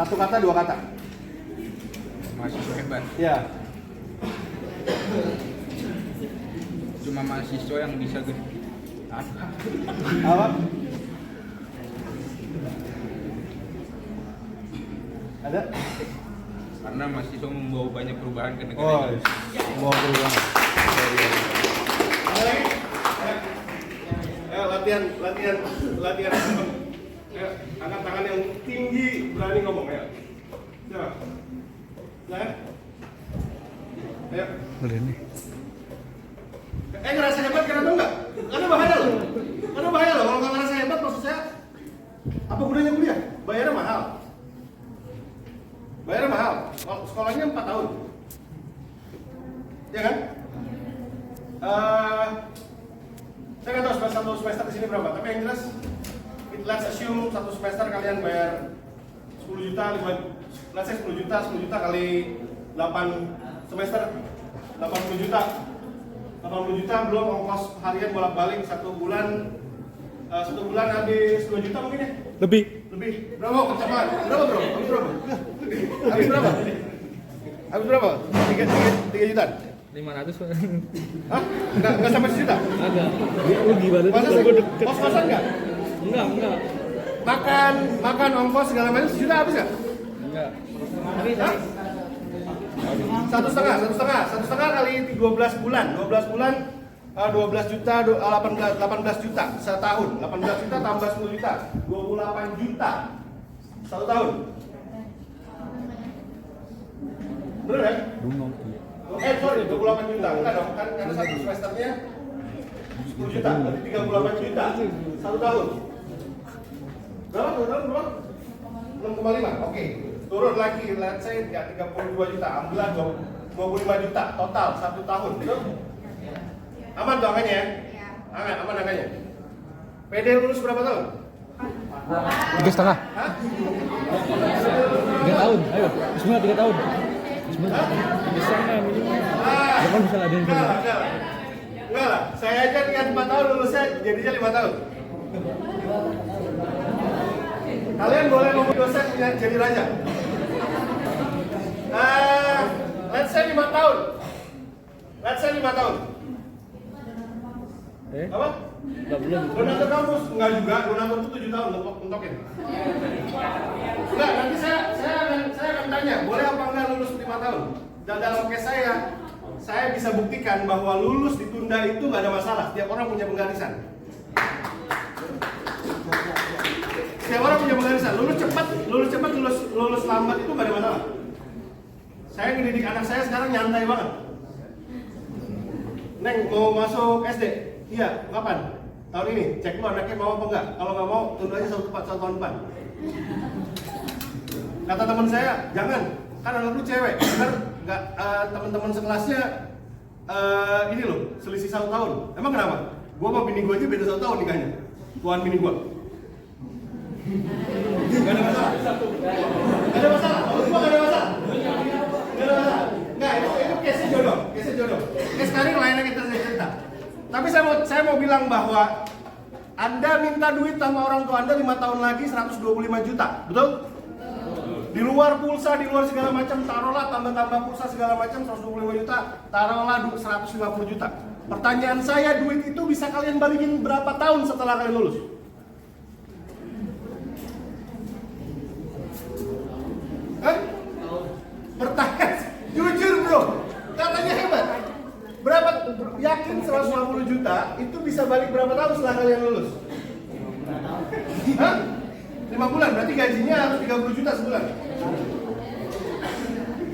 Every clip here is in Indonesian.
Satu kata, dua kata. Mahasiswa hebat. Ya. Cuma mahasiswa yang bisa gede. Apa? Ada? Karena mahasiswa membawa banyak perubahan ke negara Oh, ini. mau perubahan. Ada lagi? Ayo latihan. Ayo, angkat tangan yang tinggi, berani ngomong ya. Coba. Nah. Ayo. Berani. Ngerasa hebat karena enggak? Karena bahaya loh. Kalau nggak ngerasa hebat maksud saya apa gunanya kuliah? Bayarnya mahal. Sekolahnya 4 tahun. Ya kan? Saya nggak tahu satu semester di sini berapa, tapi yang jelas let's assume satu semester kalian bayar 10 juta, 10 juta kali 8 semester 80 juta. 80 juta belum ongkos harian bolak-balik satu bulan habis 2 juta mungkin ya? Lebih. Berapa kecapan? Berapa bro? Habis berapa? 3 juta? 500. Hah? Enggak sampai sejuta? Agak. Lu gimana Masa tuh? sih? Gue deket. Kos-kosan enggak? Enggak. Makan ongkos segala macam sejuta habis enggak? Enggak. Hah? Satu setengah kali 12 bulan 12 juta 18 juta setahun, 18 juta tambah 10 juta 28 juta satu tahun. Bener kan? Sorry 28 juta enggak dong, kan karena satu semesternya 10 juta, berarti 38 juta satu tahun. Berapa? 6,5. Oke. Turun lagi, let's say ya 32 juta, ambillah 25 juta total satu tahun, betul? Aman tuh angkanya ya? Aman angkanya. PD lulus berapa tahun? 3,5. Hah? 3 tahun. Ayo. Bismillah 3 tahun. Bismillah. Bisa enggak minimal? Ya kan bisa ada yang Enggak lah, saya aja niat 4 tahun lulusnya jadinya 5 tahun. Kalian boleh ngomong dosen jadi raja. Let's say 5 tahun. Apa? Enggak belum. Donatur kampus? Enggak juga, donatur itu 7 tahun untokin. Enggak, nanti saya akan tanya, boleh apa enggak lulus 5 tahun? Dan dalam case saya bisa buktikan bahwa lulus ditunda itu nggak ada masalah. Setiap orang punya penggarisan. Lulus cepat, lulus lambat itu nggak ada masalah. Saya ngedidik anak saya sekarang nyantai banget. Neng mau masuk SD? Iya, kapan? Tahun ini. Cek lu anaknya mau apa enggak. Kalau nggak mau, tunda aja satu tahun depan. Kata teman saya, jangan. Kan anak lu cewek. Bener nggak? Teman-teman sekelasnya ini loh, selisih 1 tahun. Emang kenapa? Gua sama bini gua aja beda 1 tahun nikahnya. Tuan bini gua. Gak ada masalah. Nggak, itu case jodoh. Case karir lainnya kita cerita. Tapi saya mau bilang bahwa Anda minta duit sama orang tua Anda 5 tahun lagi 125 juta, betul? Di luar pulsa, di luar segala macam, taruhlah tambah pulsa segala macam 125 juta, taruhlah 150 juta. Pertanyaan saya, duit itu bisa kalian balikin berapa tahun setelah kalian lulus? Pertanyaan, jujur bro, katanya hebat. Berapa, yakin 150 juta itu bisa balik berapa tahun setelah kalian lulus? Hah? 5 bulan, berarti gajinya harus 30 juta sebulan.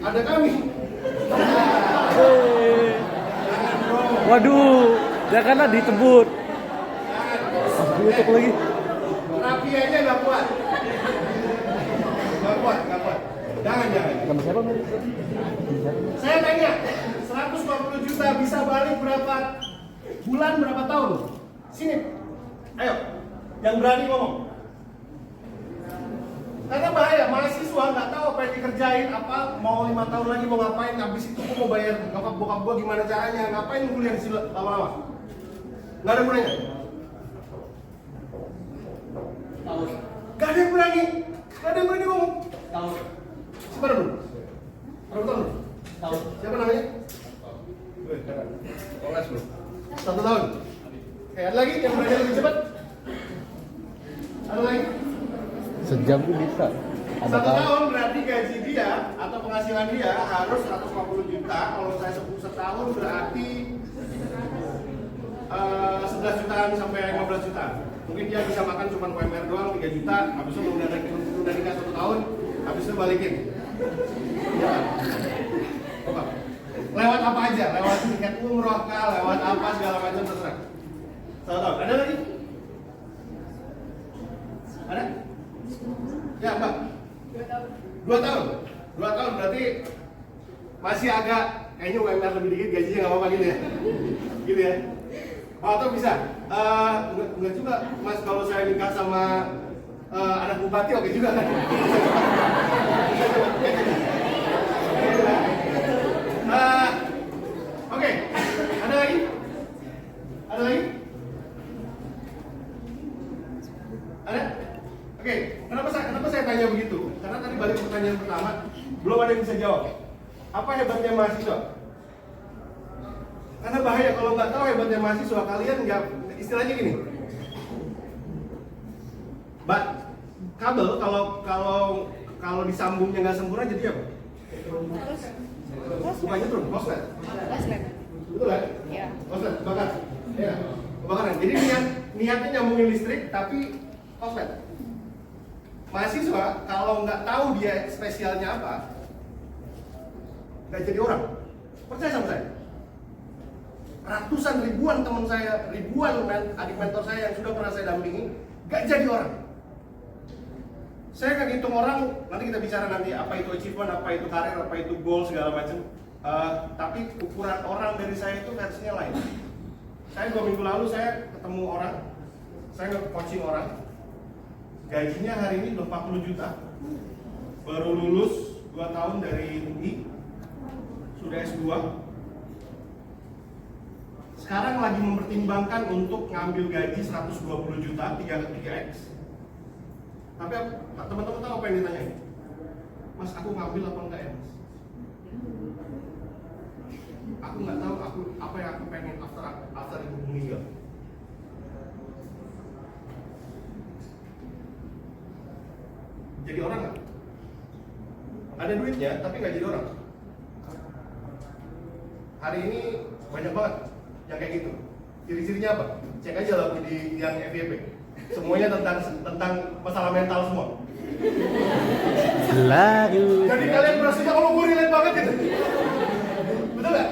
Ada kami. Waduh, janganlah ditebut. Ditutup lagi. Rapi aja nggak kuat. Nggak kuat. Jangan. Sama siapa? Saya tanya, 150 juta bisa balik berapa bulan, berapa tahun? Sini, ayo, yang berani ngomong. Karena bahaya, mahasiswa nggak tahu apa yang dikerjain, apa mau 5 tahun lagi mau ngapain, habis itu gua mau bayar nyokap bokap gua gimana caranya, ngapain kuliah di sini lama-lama? Nggak ada gunanya. Gak ada yang berani ngomong. Tahun. Siapa dulu? Berapa tahun? Tahun. Siapa namanya? Wih, keren. Kongres bro. 1 tahun. Oke, ada lagi yang belajar lebih cepat? Ada lagi? Sejam tuh bisa. 1 tahun berarti gaji dia atau penghasilan dia harus 150 juta. Kalau saya sebut setahun berarti 11 jutaan sampai 15 juta. Mungkin dia bisa makan cuma UMR doang 3 juta, habis itu udah nikah 1 tahun, habis itu balikin. Ya. Coba. Lewat apa aja? Lewat tiket umroh kah, lewat apa segala macam terserah. 1 tahun. Ada lagi? Ada? Ya, Mbak. 2 tahun. 2 tahun berarti masih agak kayaknya UMR lebih dikit, gajinya nggak apa-apa gitu ya. Gitu ya. Oh, atau bisa. Enggak juga, Mas, kalau saya nikah sama anak bupati oke juga kan? Oke. Ada lagi? Ada lagi? Ada? Oke, kenapa saya tanya begitu? Karena tadi balik pertanyaan pertama, belum ada yang bisa jawab. Apa hebatnya mahasiswa? Karena bahaya kalau nggak tahu hebatnya mahasiswa, kalian nggak, istilahnya gini. Kabel kalau disambungnya nggak sempurna jadi apa? Bukan nyetrum, koslet. Betul kan? Iya. Koslet, bakar. Ya, kebakaran. Jadi niatnya nyambungin listrik tapi koslet. Mahasiswa kalau nggak tahu dia spesialnya apa, nggak jadi orang. Percaya sama saya. Ratusan ribuan teman saya, ribuan adik mentor saya yang sudah pernah saya dampingi, nggak jadi orang. Saya nggak hitung orang, nanti kita bicara nanti apa itu achievement, apa itu karir, apa itu goal segala macam. Tapi ukuran orang dari saya itu versinya lain. Saya 2 minggu lalu saya ketemu orang, saya nge-coaching orang, gajinya hari ini udah 40 juta, baru lulus 2 tahun dari UI, sudah S2. Sekarang lagi mempertimbangkan untuk ngambil gaji 120 juta, 3x. Tapi teman-teman tahu apa yang ditanyain? Mas, aku ngambil apa enggak ya, Mas? Aku nggak tahu apa yang aku pengen after ibu meninggal. Jadi orang nggak? Ada duitnya, tapi nggak jadi orang. Hari ini banyak banget yang kayak gitu. Ciri-cirinya apa? Cek aja lagu di yang FYP. Semuanya tentang masalah mental semua. Lagu. Jadi kalian merasa kalau gue relate banget gitu. Betul nggak?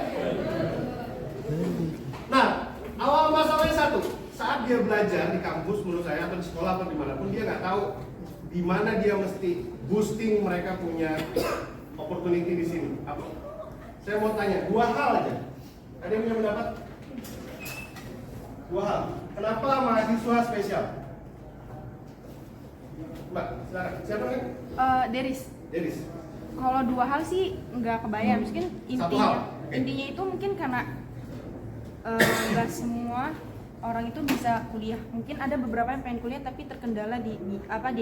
Nah, awal masalahnya satu. Saat dia belajar di kampus menurut saya atau di sekolah atau dimanapun, dia nggak tahu di mana dia mesti boosting mereka punya opportunity di sini. Apa? Saya mau tanya 2 hal aja. Ada yang punya pendapat? 2 hal. Kenapa mahasiswa spesial? Mbak, silakan. Siapa namanya? Deris. Deris. Kalau 2 hal sih nggak kebayang. Mungkin Satu hal. Oke. intinya itu mungkin karena nggak semua orang itu bisa kuliah. Mungkin ada beberapa yang pengen kuliah tapi terkendala di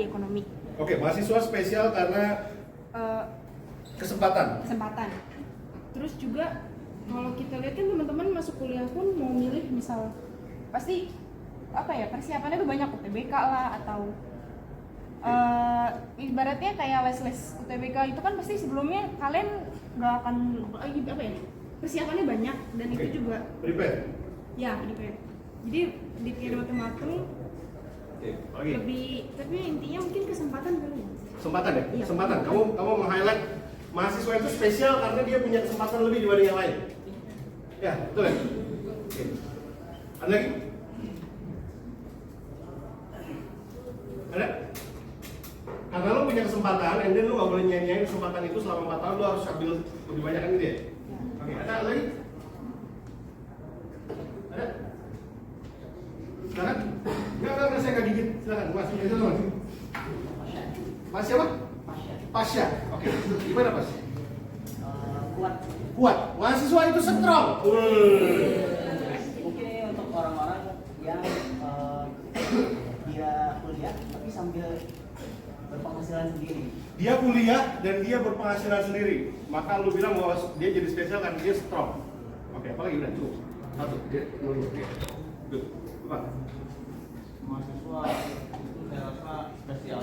ekonomi. Oke, mahasiswa spesial karena kesempatan. Terus juga kalau kita lihat kan teman-teman masuk kuliah pun mau milih misal pasti persiapannya tuh banyak, UTBK lah atau ibaratnya kayak les UTBK itu kan pasti sebelumnya kalian nggak akan persiapannya banyak dan Oke. itu juga Prepare. ya prepare. Jadi dipikir matang-matang Lagi. lebih, tapi intinya mungkin kesempatan kali ya. Kesempatan ya? Iya. Kesempatan. Kamu meng-highlight mahasiswa itu spesial karena dia punya kesempatan lebih dibanding yang lain. Ya, betul ya? Oke. Ada lagi? Ada? Karena lo punya kesempatan, and then lo gak boleh nyanyiin kesempatan itu selama 4 tahun, lo harus ambil lebih banyak kan gitu ya? Oke, ada lagi? Ada? Silakan? Enggak, saya nggak gigit. Silakan, Mas. Itu Mas. Mas siapa? Pasya. Oke, gimana Mas? Kuat. Mahasiswa itu strong. Mungkin ini untuk orang-orang yang dia kuliah tapi sambil berpenghasilan sendiri. dia kuliah dan dia berpenghasilan sendiri, maka lu bilang bahwa dia jadi spesial kan dia strong. Oke, apalagi udah cukup. Satu, dia dulu. Oke. Good. Apa? Mahasiswa itu saya rasa spesial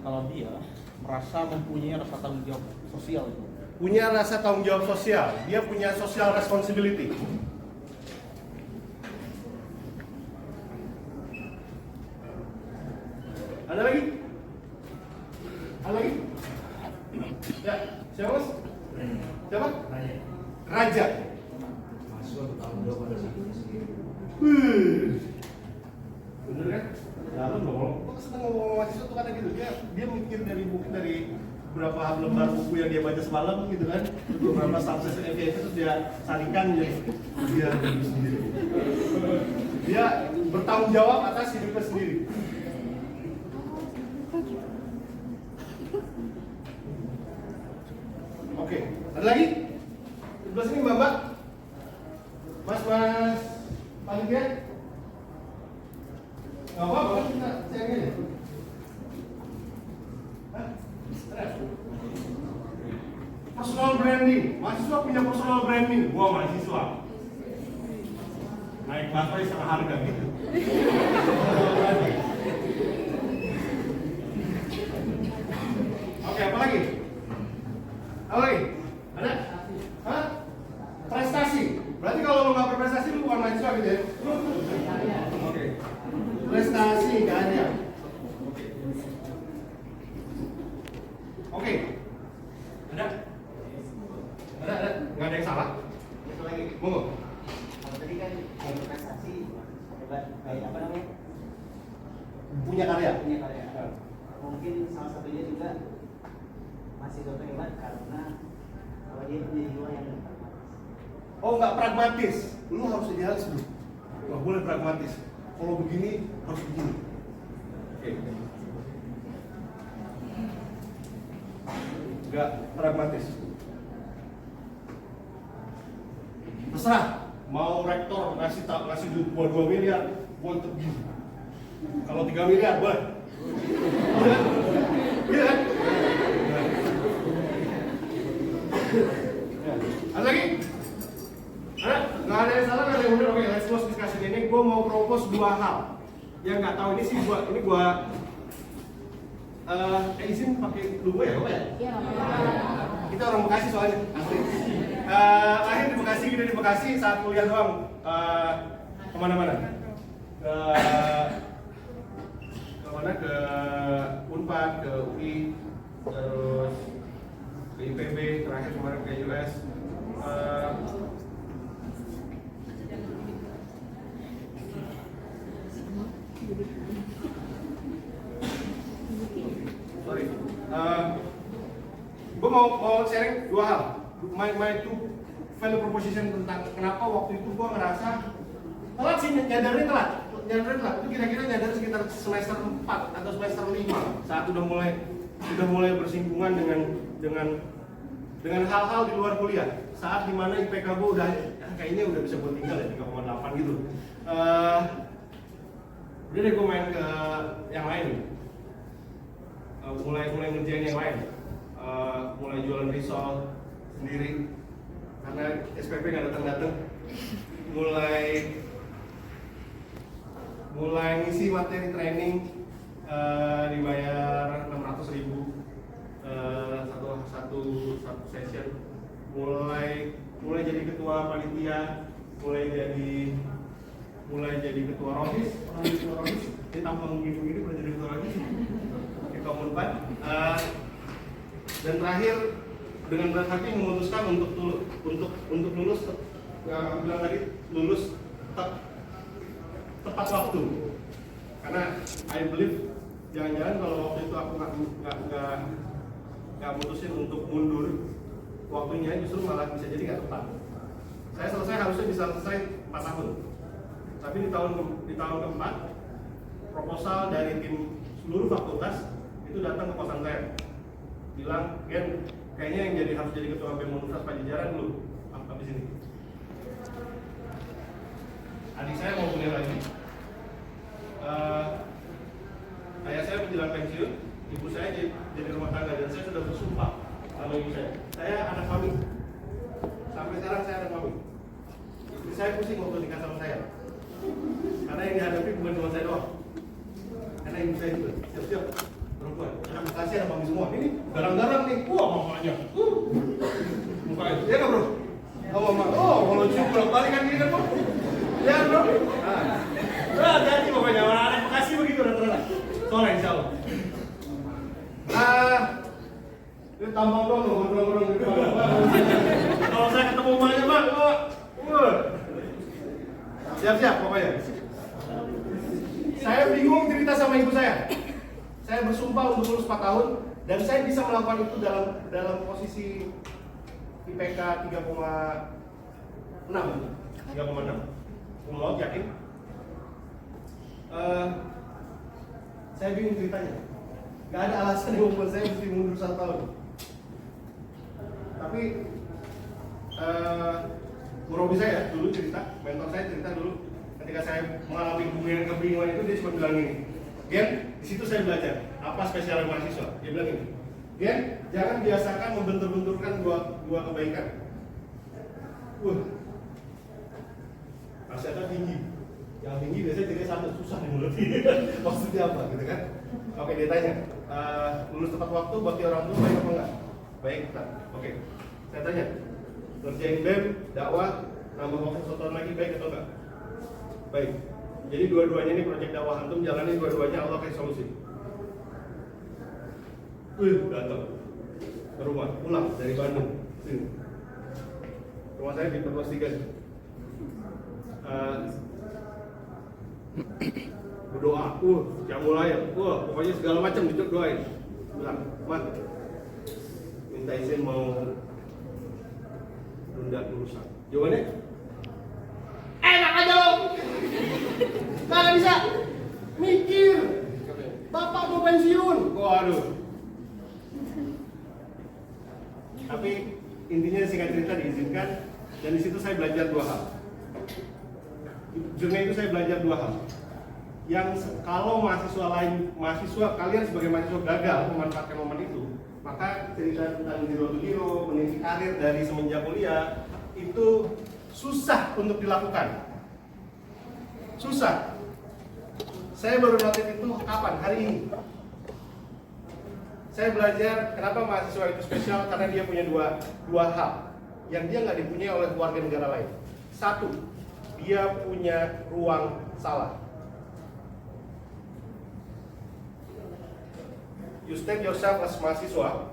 kalau dia merasa mempunyai rasa tanggung jawab sosial itu. Punya rasa tanggung jawab sosial, dia punya social responsibility. Ada lagi? Ada lagi? Ya, siapa mas? Siapa? Raja. Bener kan? Dalam dong. Kok seneng ngomong mahasiswa tuh kadang gitu. Dia mikir dari buku, dari beberapa lembar buku yang dia baca semalam gitu kan. Terus beberapa subset FYP terus dia sarikan jadi dia sendiri. Dia bertanggung jawab atas hidupnya sendiri. Oke, ada lagi? Sebelah sini Mbak. Mas panitia? Gak apa-apa, kita sharing aja. Hah? Personal branding, mahasiswa punya personal branding. Gua mahasiswa naik baterai setengah harga gitu. Oke, apa lagi? Apa lagi? Ada? Hah? Prestasi. Berarti kalau lo nggak berprestasi lu bukan mahasiswa gitu ya? Oke. Prestasi karya. Oke. Ada? Ada? Nggak ada yang salah? Itu lagi. Monggo. Kalau tadi kan prestasi hebat kayak apa namanya? Punya karya. Punya karya. Mungkin salah satunya juga masih itu hebat karena kalau dia punya jiwa yang Oh, nggak pragmatis. Lu harus idealis dulu. Nggak boleh pragmatis. Kalau begini harus begini. Oke. Nggak pragmatis. Terserah. Mau rektor ngasih duit buat 2 miliar, gua tetap gini. Kalau 3 miliar boleh. Iya kan? Ada lagi? Ada? Nggak ada yang salah, nggak ada yang benar. Oke, let's close discussion ini. Gue mau propose 2 hal. Yang nggak tahu ini sih gue izin pakai logo ya, Bapak ya? Iya, Kita orang Bekasi soalnya. Asli. Lahir di Bekasi, gede di Bekasi, saat kuliah doang. Kemana-mana? Kemana? Ke Unpad, ke UI, terus ke IPB, terakhir kemarin ke US. Sorry. Gue mau sharing 2 hal. My two value proposition tentang kenapa waktu itu gue ngerasa telat sih, nyadarin telat. Itu kira-kira nyadar sekitar semester 4 atau semester 5 saat udah mulai bersinggungan dengan hal-hal di luar kuliah. Saat dimana IPK gue udah kayaknya udah bisa buat tinggal ya 3,8 gitu. Udah deh gue main ke yang lain. Mulai ngerjain yang lain. Mulai jualan risol sendiri karena SPP nggak datang. Mulai ngisi materi training, dibayar 600.000 satu session. Mulai jadi ketua panitia, mulai jadi ketua rohis, dia tampang begini mulai jadi ketua rohis di Komunpad. Dan terakhir dengan berat hati memutuskan untuk lulus, aku bilang tadi lulus tepat waktu, karena I believe jangan-jangan kalau waktu itu aku nggak mutusin untuk mundur, waktunya justru malah bisa jadi nggak tepat. Saya harusnya bisa selesai 4 tahun, tapi di tahun keempat proposal dari tim seluruh fakultas itu datang ke kosan saya, bilang Gen, kayaknya yang harus jadi ketua BEM Universitas Pajajaran dulu habis ini. Adik saya mau kuliah lagi, ayah saya menjelang pensiun, ibu saya jadi rumah tangga, dan saya sudah saya pusing waktu nikah sama saya. Karena yang dihadapi bukan cuma saya doang. Karena ibu saya juga siap-siap perempuan. Anak bekasi ada mami semua. Ini garang-garang nih. Wah mamanya. Mukanya. Ya nggak bro? Oh mama. Oh kalau cium bolak-balik kan gini kan bro? Ya bro. Nah, hati pokoknya anak bekasi begitu rata-rata. Soalnya insya Allah. Ini tampang dong, ngobrol-ngobrol gitu. Kalau saya ketemu emaknya bang, siap-siap pokoknya. Saya bingung cerita sama ibu saya. Saya bersumpah untuk lulus 4 tahun dan saya bisa melakukan itu dalam posisi IPK 3,6. Kumlot yakin? Saya bingung ceritanya. Gak ada alasan yang membuat saya mesti mundur 1 tahun. Tapi Robi saya dulu cerita, mentor saya cerita dulu ketika saya mengalami kebingungan itu, dia cuma bilang ini, Gen, di situ saya belajar apa spesial mahasiswa. Dia bilang ini, Gen, jangan biasakan membentur-benturkan dua kebaikan. Nasihatnya tinggi. Yang tinggi biasanya jadi satu, susah di mulut. Maksudnya apa gitu kan? Oke, dia tanya, lulus tepat waktu, bakti orang tua baik apa enggak? Baik, Pak. Oke. Saya tanya, kerjain BEM, dakwah, nambah waktu 1 tahun lagi baik atau enggak? Baik. Jadi dua-duanya ini proyek dakwah antum jalani dua-duanya, Allah kasih solusi. Datang ke rumah, pulang dari Bandung sini. Rumah saya di Perpus 3. Berdoa, yang mulai, pokoknya segala macam doain. Bilang, Mat, minta izin mau tunda urusan. Jawabannya, enak aja lo, nggak bisa mikir. Bapak mau pensiun, waduh. Tapi intinya singkat cerita diizinkan, dan di situ saya belajar 2 hal. Jurnal itu saya belajar 2 hal. Yang kalau mahasiswa kalian sebagai mahasiswa gagal memanfaatkan momen itu, maka cerita tentang zero to hero, meniti karir dari semenjak kuliah itu susah untuk dilakukan. Susah. Saya baru notice itu kapan? Hari ini. Saya belajar kenapa mahasiswa itu spesial, karena dia punya dua hal yang dia nggak dipunyai oleh warga negara lain. 1, dia punya ruang salah. You state yourself as mahasiswa,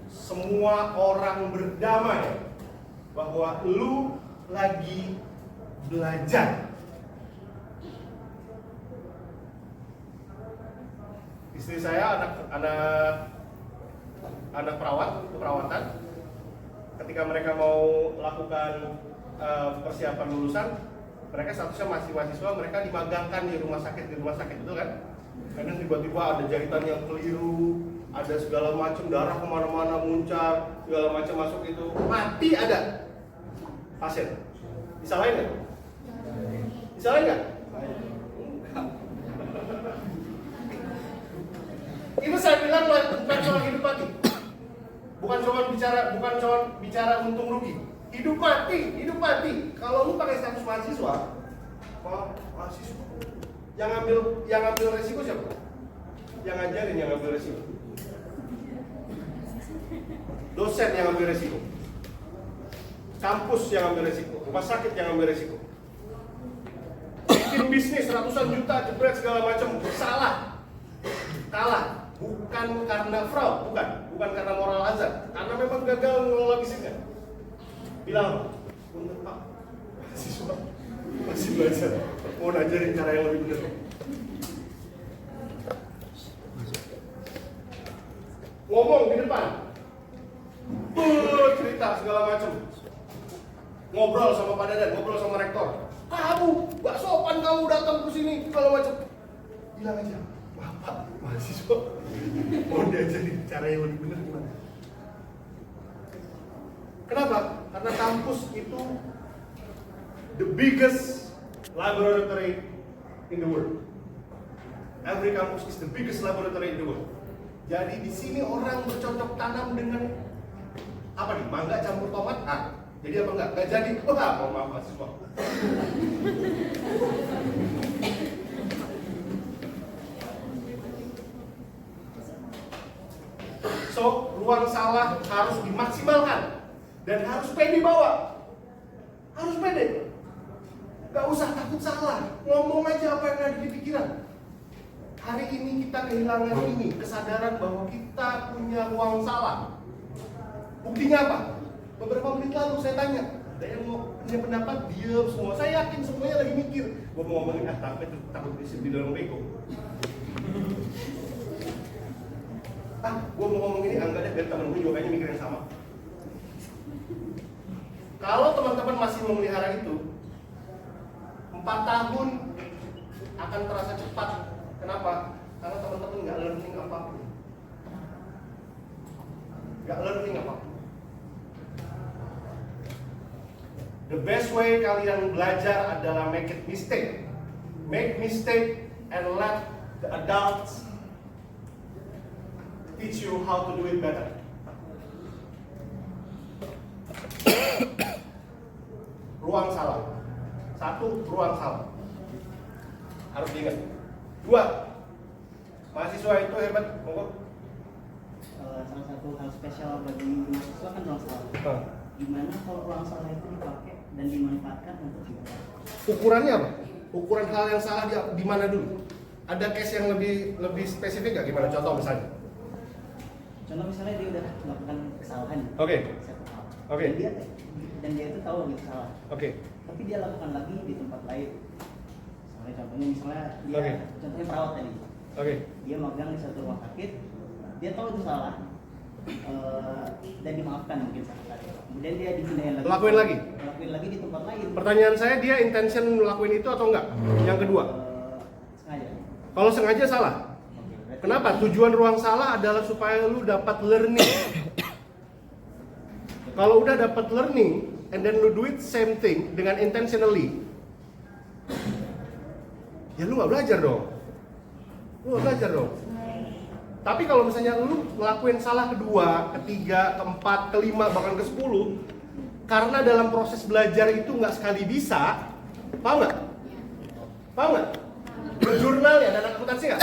semua orang berdamai bahwa lu lagi belajar. Istri saya anak keperawatan. Ketika mereka mau lakukan persiapan lulusan, mereka statusnya masih mahasiswa, mereka dimagangkan di rumah sakit itu kan. Karena tiba-tiba ada jahitan yang keliru, ada segala macam darah kemana-mana muncar, segala macam masuk itu, mati ada pasien. Disalahin nggak? Disalahin nggak? Itu saya bilang bukan soal hidup mati, bukan cuma bicara untung rugi. Hidup mati. Kalau lu pakai status mahasiswa, mahasiswa. Yang ambil resiko siapa? Yang ngajarin yang ambil resiko. Dosen yang ambil resiko. Kampus yang ambil resiko. Rumah sakit yang ambil resiko. Bikin bisnis ratusan juta, jebret segala macam, salah. Kalah. Bukan karena fraud, bukan karena moral hazard, karena memang gagal mengelola bisnisnya. Bilang, untuk Pak, mahasiswa masih belajar, mau ngajarin cara yang lebih benar. Ngomong di depan, cerita segala macam, ngobrol sama Pak Dadan, ngobrol sama rektor. Kamu, gak sopan kamu datang ke sini, segala macam. Bilang aja, Bapak mahasiswa mau diajarin cara yang lebih benar gimana? Kenapa? Karena kampus itu the biggest laboratory in the world. Every campus is the biggest laboratory in the world. Jadi di sini orang bercocok tanam dengan apa nih? Mangga campur tomat. Jadi apa enggak? Nggak jadi. Wah, mohon maaf mahasiswa. So, ruang salah harus dimaksimalkan dan harus pede bawa. Harus pede. Gak usah takut salah, ngomong aja apa yang ada di pikiran. Hari ini kita kehilangan ini, kesadaran bahwa kita punya ruang salah. Buktinya apa? Beberapa menit lalu saya tanya, ada yang mau punya pendapat, diam semua. Saya yakin semuanya lagi mikir. Gue mau ngomongin takut di dalam bego. Gue mau ngomong ini, enggak deh, biar temen gue juga kayaknya mikir yang sama. Kalau teman-teman masih memelihara itu, 4 tahun akan terasa cepat. Kenapa? Karena teman-teman nggak learning apapun. Nggak learning apapun. The best way kalian belajar adalah make it mistake. Make mistake and let the adults teach you how to do it better. Ruang salah. 1, ruang salah. Harus diingat. 2, mahasiswa itu hebat. Monggo. Salah satu hal spesial bagi mahasiswa kan ruang salah. Gimana kalau ruang salah itu dipakai dan dimanfaatkan untuk juga? Ukurannya apa? Ukuran hal yang salah di mana dulu? Ada case yang lebih spesifik nggak? Gimana contoh misalnya? Contoh misalnya dia udah melakukan kesalahan. Oke. Satu hal. Oke. Dan dia itu tahu gitu salah. Oke. Tapi dia lakukan lagi di tempat lain. Contohnya dia, Oke. contohnya perawat tadi. Oke. Dia magang di satu rumah sakit, dia tahu itu salah, dan dimaafkan mungkin saat itu. Kemudian dia dipindahin lagi. Lakuin lagi? Lakuin lagi di tempat lain. Pertanyaan saya, dia intention ngelakuin itu atau enggak? Yang kedua, Sengaja. kalau sengaja salah. Berarti- Kenapa? Tujuan ruang salah adalah supaya lu dapat learning. Kalau udah dapat learning, and then lu do it same thing dengan intentionally, ya lu nggak belajar dong. Lu nggak belajar dong. Tapi kalau misalnya lu ngelakuin salah kedua, ketiga, keempat, kelima, bahkan ke-10, karena dalam proses belajar itu nggak sekali bisa, paham nggak? Paham nggak? Ngejurnal ya, ada anak akuntansi nggak?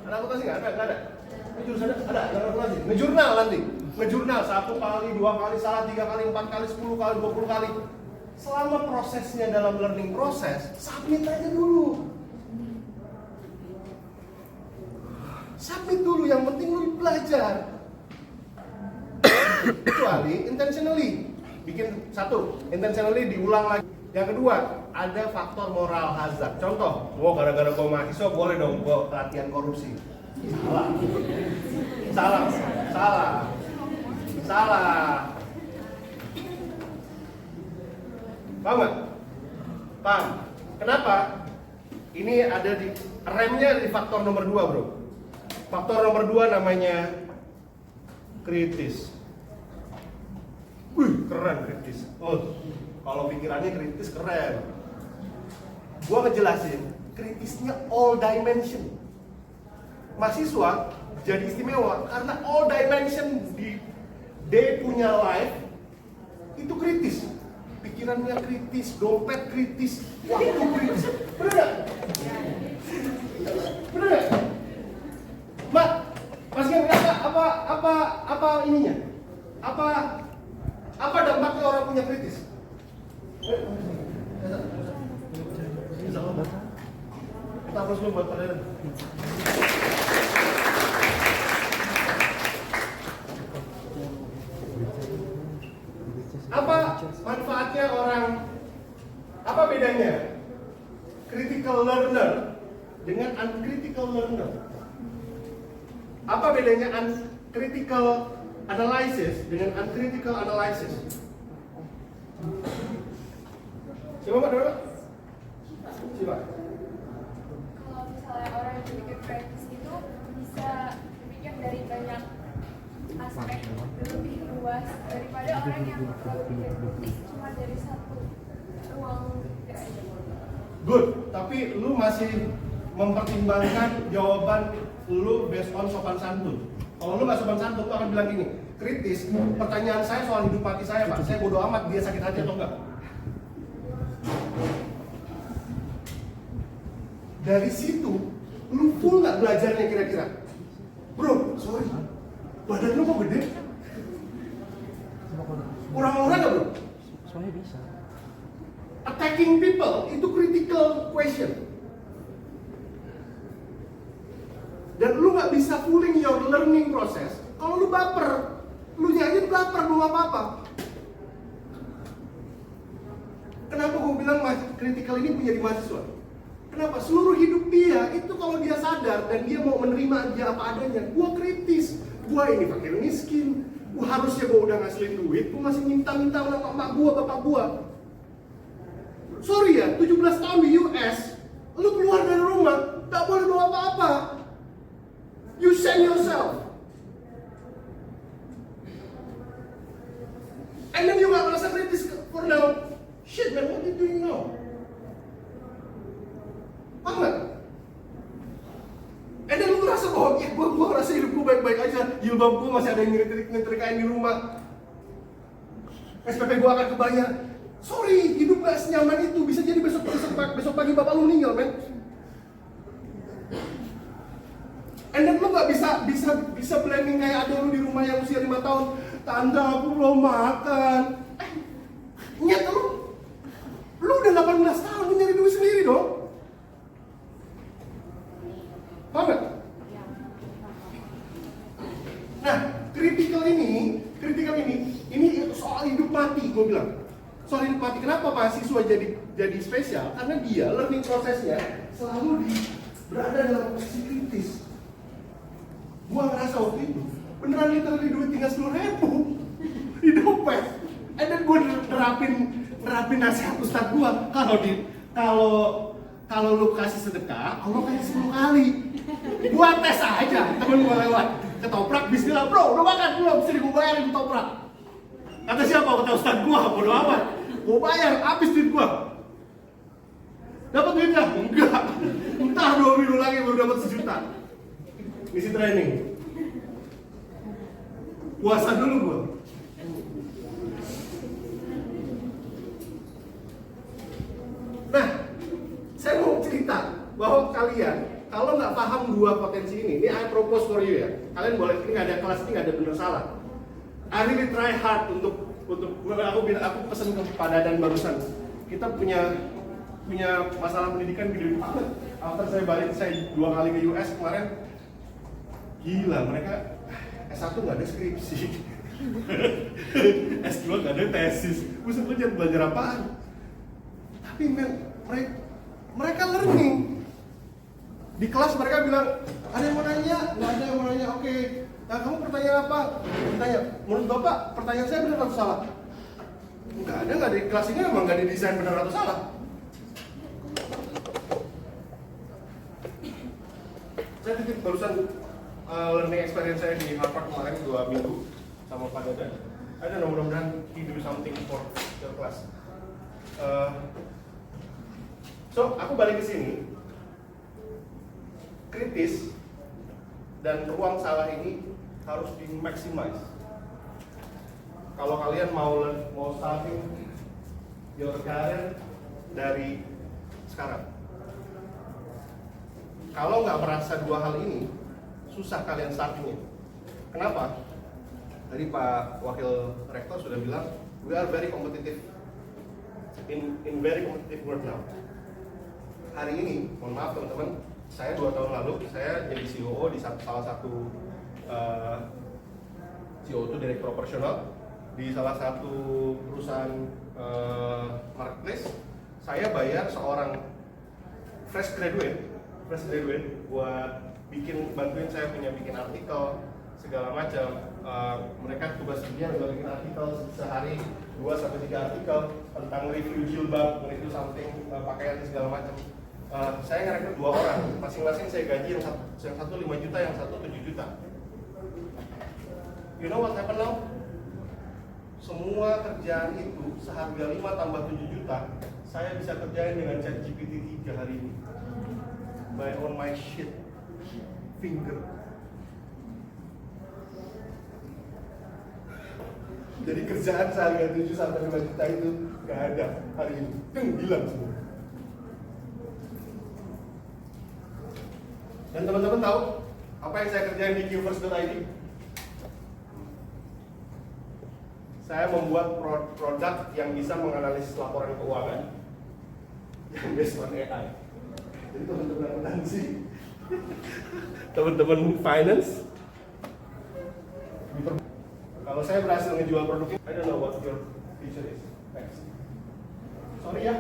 Anak akuntansi nggak? Nggak ada. Jurusan ada anak akuntansi. Ngejurnal nanti. Ngejurnal 1 kali, 2 kali salah, 3 kali, 4 kali, 10 kali, 20 kali. Selama prosesnya dalam learning proses, submit aja dulu. Submit dulu, yang penting lu belajar. Kecuali intentionally. Bikin 1, intentionally diulang lagi. Yang kedua, ada faktor moral hazard. Contoh, gara-gara gua mahasiswa boleh dong gua latihan korupsi. Salah. Paham nggak? Paham. Kenapa? Ini ada di remnya di faktor nomor 2, bro. Faktor nomor 2 namanya kritis. Wih, keren kritis. Oh, kalau pikirannya kritis keren. Gua ngejelasin, kritisnya all dimension. Mahasiswa jadi istimewa karena all dimension di dia punya life itu kritis. Pikirannya kritis, dompet kritis, waktu kritis. Bener gak? Bener gak? Mak, masih apa ininya? Apa dampaknya orang punya kritis? Kita harus buat pelajaran. Apa manfaatnya orang? Apa bedanya critical learner dengan uncritical learner? Apa bedanya uncritical analysis dengan uncritical analysis? Coba Pak. Coba. Kalau misalnya orang yang berpikir kritis itu bisa berpikir dari banyak aspek lebih luas daripada orang yang berpikir kritis cuma dari satu ruang pikir aja. Good, tapi lu masih mempertimbangkan jawaban lu based on sopan santun. Kalau lu nggak sopan santun, lu akan bilang gini, kritis, pertanyaan saya soal hidup mati saya Pak, saya bodo amat dia sakit hati atau enggak. Dari situ, lu full nggak belajarnya kira-kira? Bro, sorry, badan lu kok gede? Orang-orang nggak bro? Soalnya bisa. Attacking people itu critical question. Dan lu nggak bisa fooling your learning process kalau lu baper. Lu aja baper, belum apa-apa. Kenapa gue bilang critical ini punya di mahasiswa? Kenapa? Seluruh hidup dia itu kalau dia sadar dan dia mau menerima dia apa adanya, gua kritis. Gua ini fakir miskin. Gua harusnya gua udah ngasilin duit, gua masih minta-minta sama emak gua, bapak gua. Sorry ya, 17 tahun di US, lu keluar dari rumah, gak boleh bawa apa-apa. You send yourself. And then you gak merasa kritis for now. Shit man, what are you doing now? Paham gak? And then lu ngerasa bahwa ya gua ngerasa hidup gua baik-baik aja. Jilbab gua masih ada yang ngetrik-ngetrikain di rumah. SPP gua akan kebayar. Sorry, hidup gak senyaman itu. Bisa jadi besok pagi bapak lu meninggal, men. And then lu gak bisa blaming kayak ada lu di rumah yang usia 5 tahun. Tante, aku belum makan. Nyet lu udah 18 tahun, lu nyari duit sendiri dong. Paham gak? Nah, kritikal ini soal hidup mati, gue bilang. Soal hidup mati, kenapa mahasiswa jadi spesial? Karena dia learning prosesnya selalu berada dalam posisi kritis. Gua ngerasa waktu itu beneran literally duit tinggal 10.000 di dompet. And then gue nerapin nasihat ustadz gua, kalau lu kasih sedekah, Allah kasih 10 kali. Gua tes aja, temen gua lewat ketoprak, bismillah bro, udah makan belum? Bisa gua bayarin ketoprak. Kata siapa? Kata ustadz gua, bodo amat. Gua bayar, habis duit gua. Dapat duitnya? Enggak. Entah 2 minggu lagi baru dapat 1 juta. Misi training. Puasa dulu gua. Nah, saya mau cerita bahwa kalian kalau nggak paham 2 potensi ini I propose for you ya. Kalian boleh, ini nggak ada kelas, ini nggak ada benar salah. I really try hard untuk aku pesan kepada dan barusan. Kita punya masalah pendidikan gede banget. After saya balik, saya 2 kali ke US kemarin. Gila, mereka S1 nggak ada skripsi, S2 nggak ada tesis. Gue sebetulnya belajar apaan? Tapi mereka learning. Di kelas mereka bilang, ada yang mau nanya? Nggak ada yang mau nanya, oke. Nah, kamu pertanyaan apa? Bertanya, menurut Bapak, pertanyaan saya benar atau salah? Nggak ada, di kelas ini emang nggak didesain benar atau salah. Saya titip barusan learning experience saya di Harvard kemarin 2 minggu sama Pak Dadan. Ada mudah-mudahan he do something for your class. So, aku balik ke sini. Kritis dan ruang salah ini harus di-maximize. Kalau kalian mau starting your career dari sekarang. Kalau nggak merasa 2 hal ini, susah kalian startingnya. Kenapa? Tadi Pak Wakil Rektor sudah bilang, we are very competitive in very competitive world now. Hari ini, mohon maaf teman-teman, saya 2 tahun lalu saya jadi COO di salah satu CEO itu direktur operasional di salah satu perusahaan marketplace. Saya bayar seorang fresh graduate buat bantuin saya bikin artikel segala macam. Mereka tugas dia bikin artikel sehari 2-3 artikel tentang review jilbab, review something, pakaian segala macam. Saya ngerekrut 2 orang, masing-masing saya gaji yang satu 5 juta, yang satu 7 juta. You know what happened now? Semua kerjaan itu seharga 5 tambah 7 juta, saya bisa kerjain dengan ChatGPT 3 hari ini. By on my shit finger. Jadi kerjaan seharga 7 sampai 5 juta itu nggak ada hari ini, hilang semua. Dan teman-teman tahu apa yang saya kerjain di qverse.id? Saya membuat produk yang bisa menganalisis laporan keuangan yang based on AI. Jadi teman-teman akuntansi, teman-teman finance, kalau saya berhasil ngejual produk ini, I don't know what your future is. Next. Sorry ya.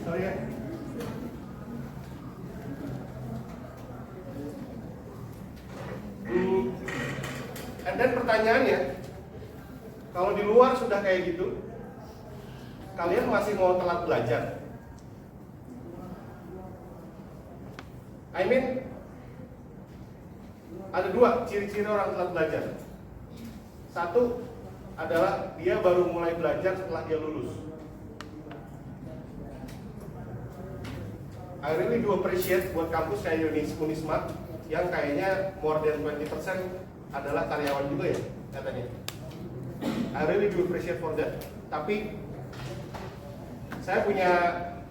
Sorry ya. And then pertanyaannya, kalau di luar sudah kayak gitu, kalian masih mau telat belajar? I mean, ada dua ciri-ciri orang telat belajar. Satu adalah dia baru mulai belajar setelah dia lulus. I really do appreciate buat kampus kayak Unisma yang kayaknya more than 20% adalah karyawan juga ya katanya. I really do appreciate for that. Tapi saya punya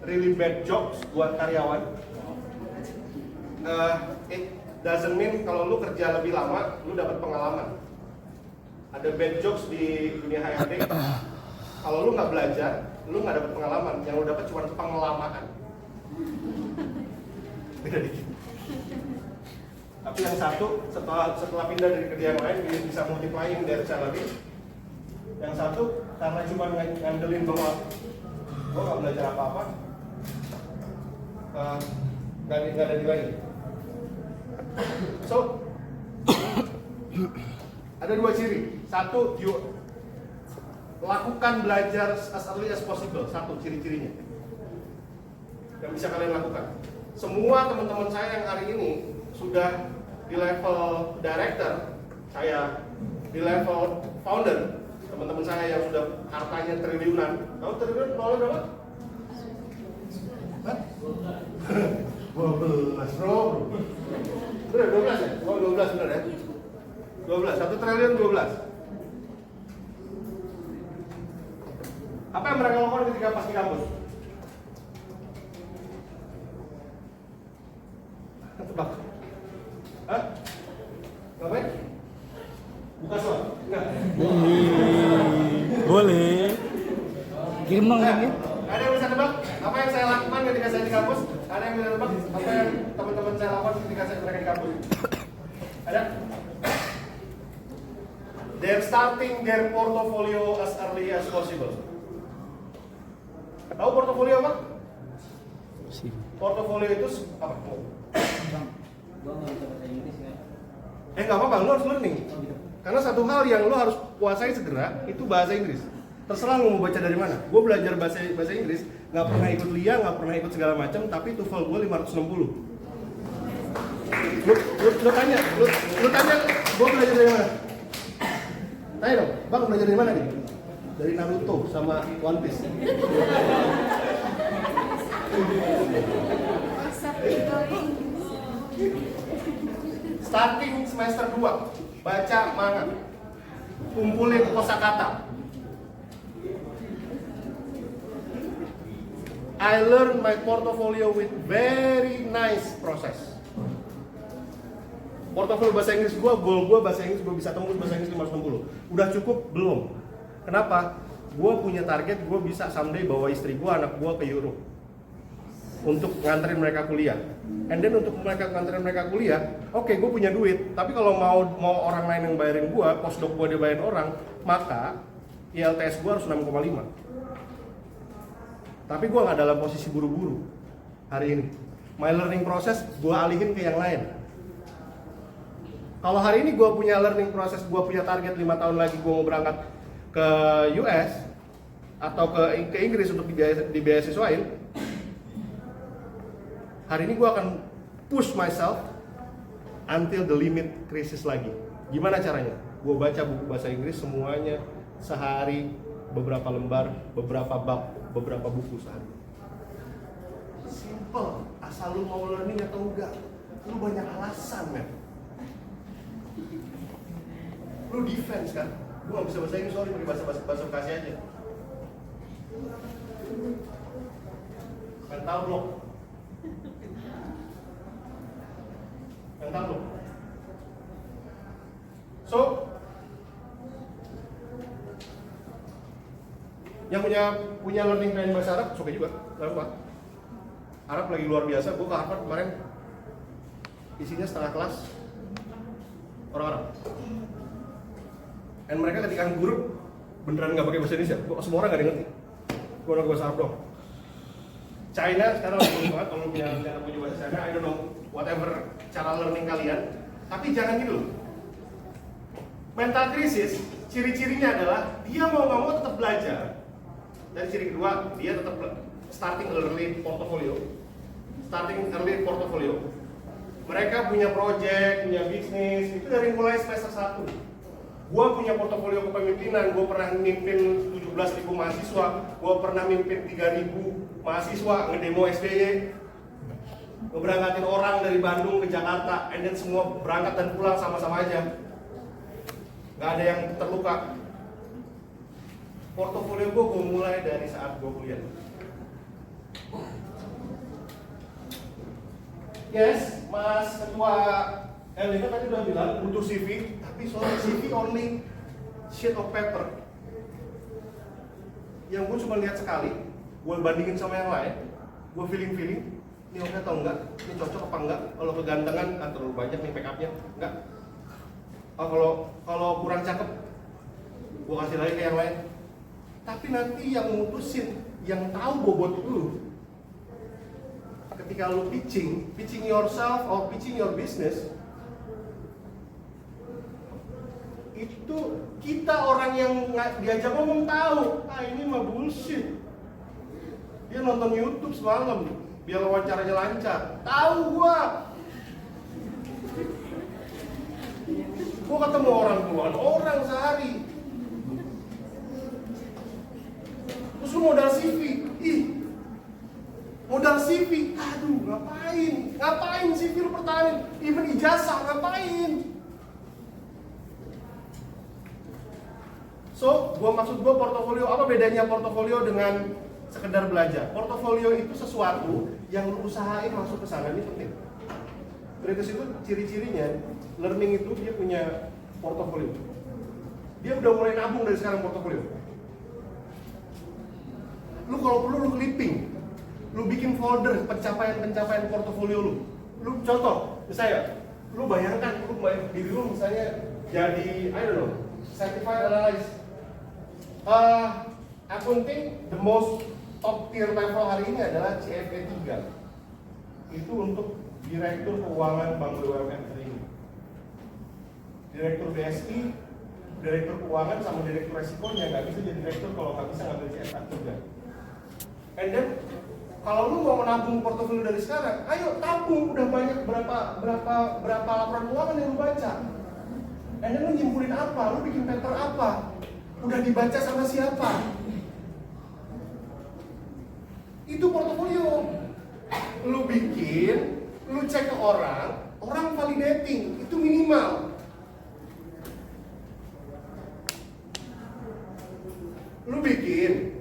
really bad jokes buat karyawan. It doesn't mean kalau lu kerja lebih lama, lu dapat pengalaman. Ada bad jokes di dunia HRD. Kalau lu nggak belajar, lu nggak dapat pengalaman. Yang lu dapat cuma pengalaman. Beda dikit. Tapi yang satu setelah pindah dari kerja yang lain dia bisa multiplying their salary. Yang satu karena cuma ngandelin bahwa gua nggak belajar apa-apa, nggak ada nilainya. So ada dua ciri. Satu, you lakukan belajar as early as possible. Satu ciri-cirinya yang bisa kalian lakukan. Semua teman-teman saya yang hari ini sudah di level director, saya di level founder, teman-teman saya yang sudah hartanya triliunan. Tahu triliun nolnya berapa? 12 bro. Bener 12 ya? Oh 12 bener ya? 12, 1 triliun 12. Apa yang mereka lakukan ketika pas di kampus? Tebak. Hah? Ngapain? Buka suara? Enggak. Boleh. Kirim dong Nah, ya. ada yang bisa tebak apa yang saya lakukan ketika saya di kampus? Ada yang bisa tebak apa yang teman-teman saya lakukan ketika mereka di kampus? Ada? They're starting their portfolio as early as possible. Tahu portfolio apa? Portfolio itu apa? Gua nggak bisa bahasa Inggris kan? Nggak apa-apa, lo harus learning. Karena satu hal yang lo harus kuasai segera itu bahasa Inggris. Terserah lo mau baca dari mana. Gue belajar bahasa Inggris, nggak pernah ikut LIA, nggak pernah ikut segala macam, tapi TOEFL gue 560. Lo tanya, gue belajar dari mana? Tanya dong, bang belajar dari mana nih? Dari Naruto sama One Piece. Starting semester 2, baca manga, kumpulin kosakata. I learn my portfolio with very nice process. Portfolio bahasa Inggris goal gue bahasa Inggris gue bisa tembus bahasa Inggris 560. Udah cukup belum? Kenapa? Gue punya target gue bisa someday bawa istri gue, anak gue ke Europe untuk nganterin mereka kuliah. And then untuk mereka nganterin mereka kuliah, oke, gue punya duit. Tapi kalau mau orang lain yang bayarin gue, postdoc gue dia bayarin orang, maka IELTS gue harus 6,5. Tapi gue nggak dalam posisi buru-buru hari ini. My learning process gue alihin ke yang lain. Kalau hari ini gue punya learning process, gue punya target 5 tahun lagi gue mau berangkat ke US atau ke Inggris untuk dibeasiswain. Hari ini gue akan push myself until the limit krisis lagi. Gimana caranya? Gue baca buku bahasa Inggris semuanya sehari, beberapa lembar, beberapa bab, beberapa buku sehari. Simple, asal lu mau learning atau enggak. Lu banyak alasan, men. lu defense kan. Gue gak bisa bahasa Inggris, sorry, pakai bahasa Bekasi aja. Mental block. Mental block. So, yang punya learning plan bahasa Arab, suka juga, gak apa. Arab lagi luar biasa. Gue ke Harvard kemarin, isinya setengah kelas orang Arab. Dan mereka ketika grup beneran nggak pakai bahasa Indonesia. Semua orang nggak ngerti. Gue orang bahasa Arab dong. China sekarang lagi banget kalau punya bahasa China. I don't know whatever cara learning kalian. Tapi jangan gitu. Mental krisis ciri-cirinya adalah dia mau nggak mau tetap belajar. Dan ciri kedua dia tetap starting early portfolio. Mereka punya project, punya bisnis, itu dari mulai semester 1. Gua punya portofolio kepemimpinan, gua pernah mimpin 17.000 mahasiswa, gua pernah mimpin 3.000 mahasiswa ngedemo SBY, ngeberangkatin orang dari Bandung ke Jakarta, and then semua berangkat dan pulang sama-sama aja. Gak ada yang terluka. Portofolio gua mulai dari saat gua kuliah. Yes, Mas Ketua Elina tadi udah bilang butuh CV, tapi soal CV only sheet of paper. Yang gue cuma lihat sekali, gue bandingin sama yang lain, gue feeling, ini oke atau enggak, ini cocok apa enggak, kalau kegantengan kan terlalu banyak nih make upnya, enggak. Kalau kurang cakep, gue kasih lagi ke yang lain. Tapi nanti yang mutusin, yang tahu bobot lu, ketika lu pitching yourself or pitching your business, itu kita orang yang diajak ngomong tahu, ini mah bullshit. Dia nonton YouTube semalam biar wawancaranya lancar. Tahu gua ketemu orang puluhan orang sehari. Terus lu modal CV, modal CV, aduh ngapain CV lu pertahanin, even ijazah ngapain? So, maksud gue portofolio, apa bedanya portofolio dengan sekedar belajar? Portofolio itu sesuatu yang lu usahain masuk ke sana, ini penting. Berarti itu ciri-cirinya, learning itu dia punya portofolio. Dia udah mulai nabung dari sekarang portofolio. Lu kalau perlu lu clipping, lu bikin folder pencapaian portofolio lu. Lu contoh, misalnya, lu bayangkan diri lu misalnya jadi, I don't know, certified analyst. Accounting, the most top tier level hari ini adalah CFA 3. Itu untuk Direktur Keuangan Bank BUMN hari ini. Direktur BSI, Direktur Keuangan sama Direktur Resikonya nggak bisa jadi direktur kalau nggak bisa ngambil CFA 3. And then, kalau lu mau menabung portofolio dari sekarang, ayo tabung, udah banyak berapa laporan keuangan yang lu baca. And then lu nyimpulin apa, lu bikin paper apa, udah dibaca sama siapa. Itu portofolio. Lu bikin, lu cek ke orang validating, itu minimal. Lu bikin,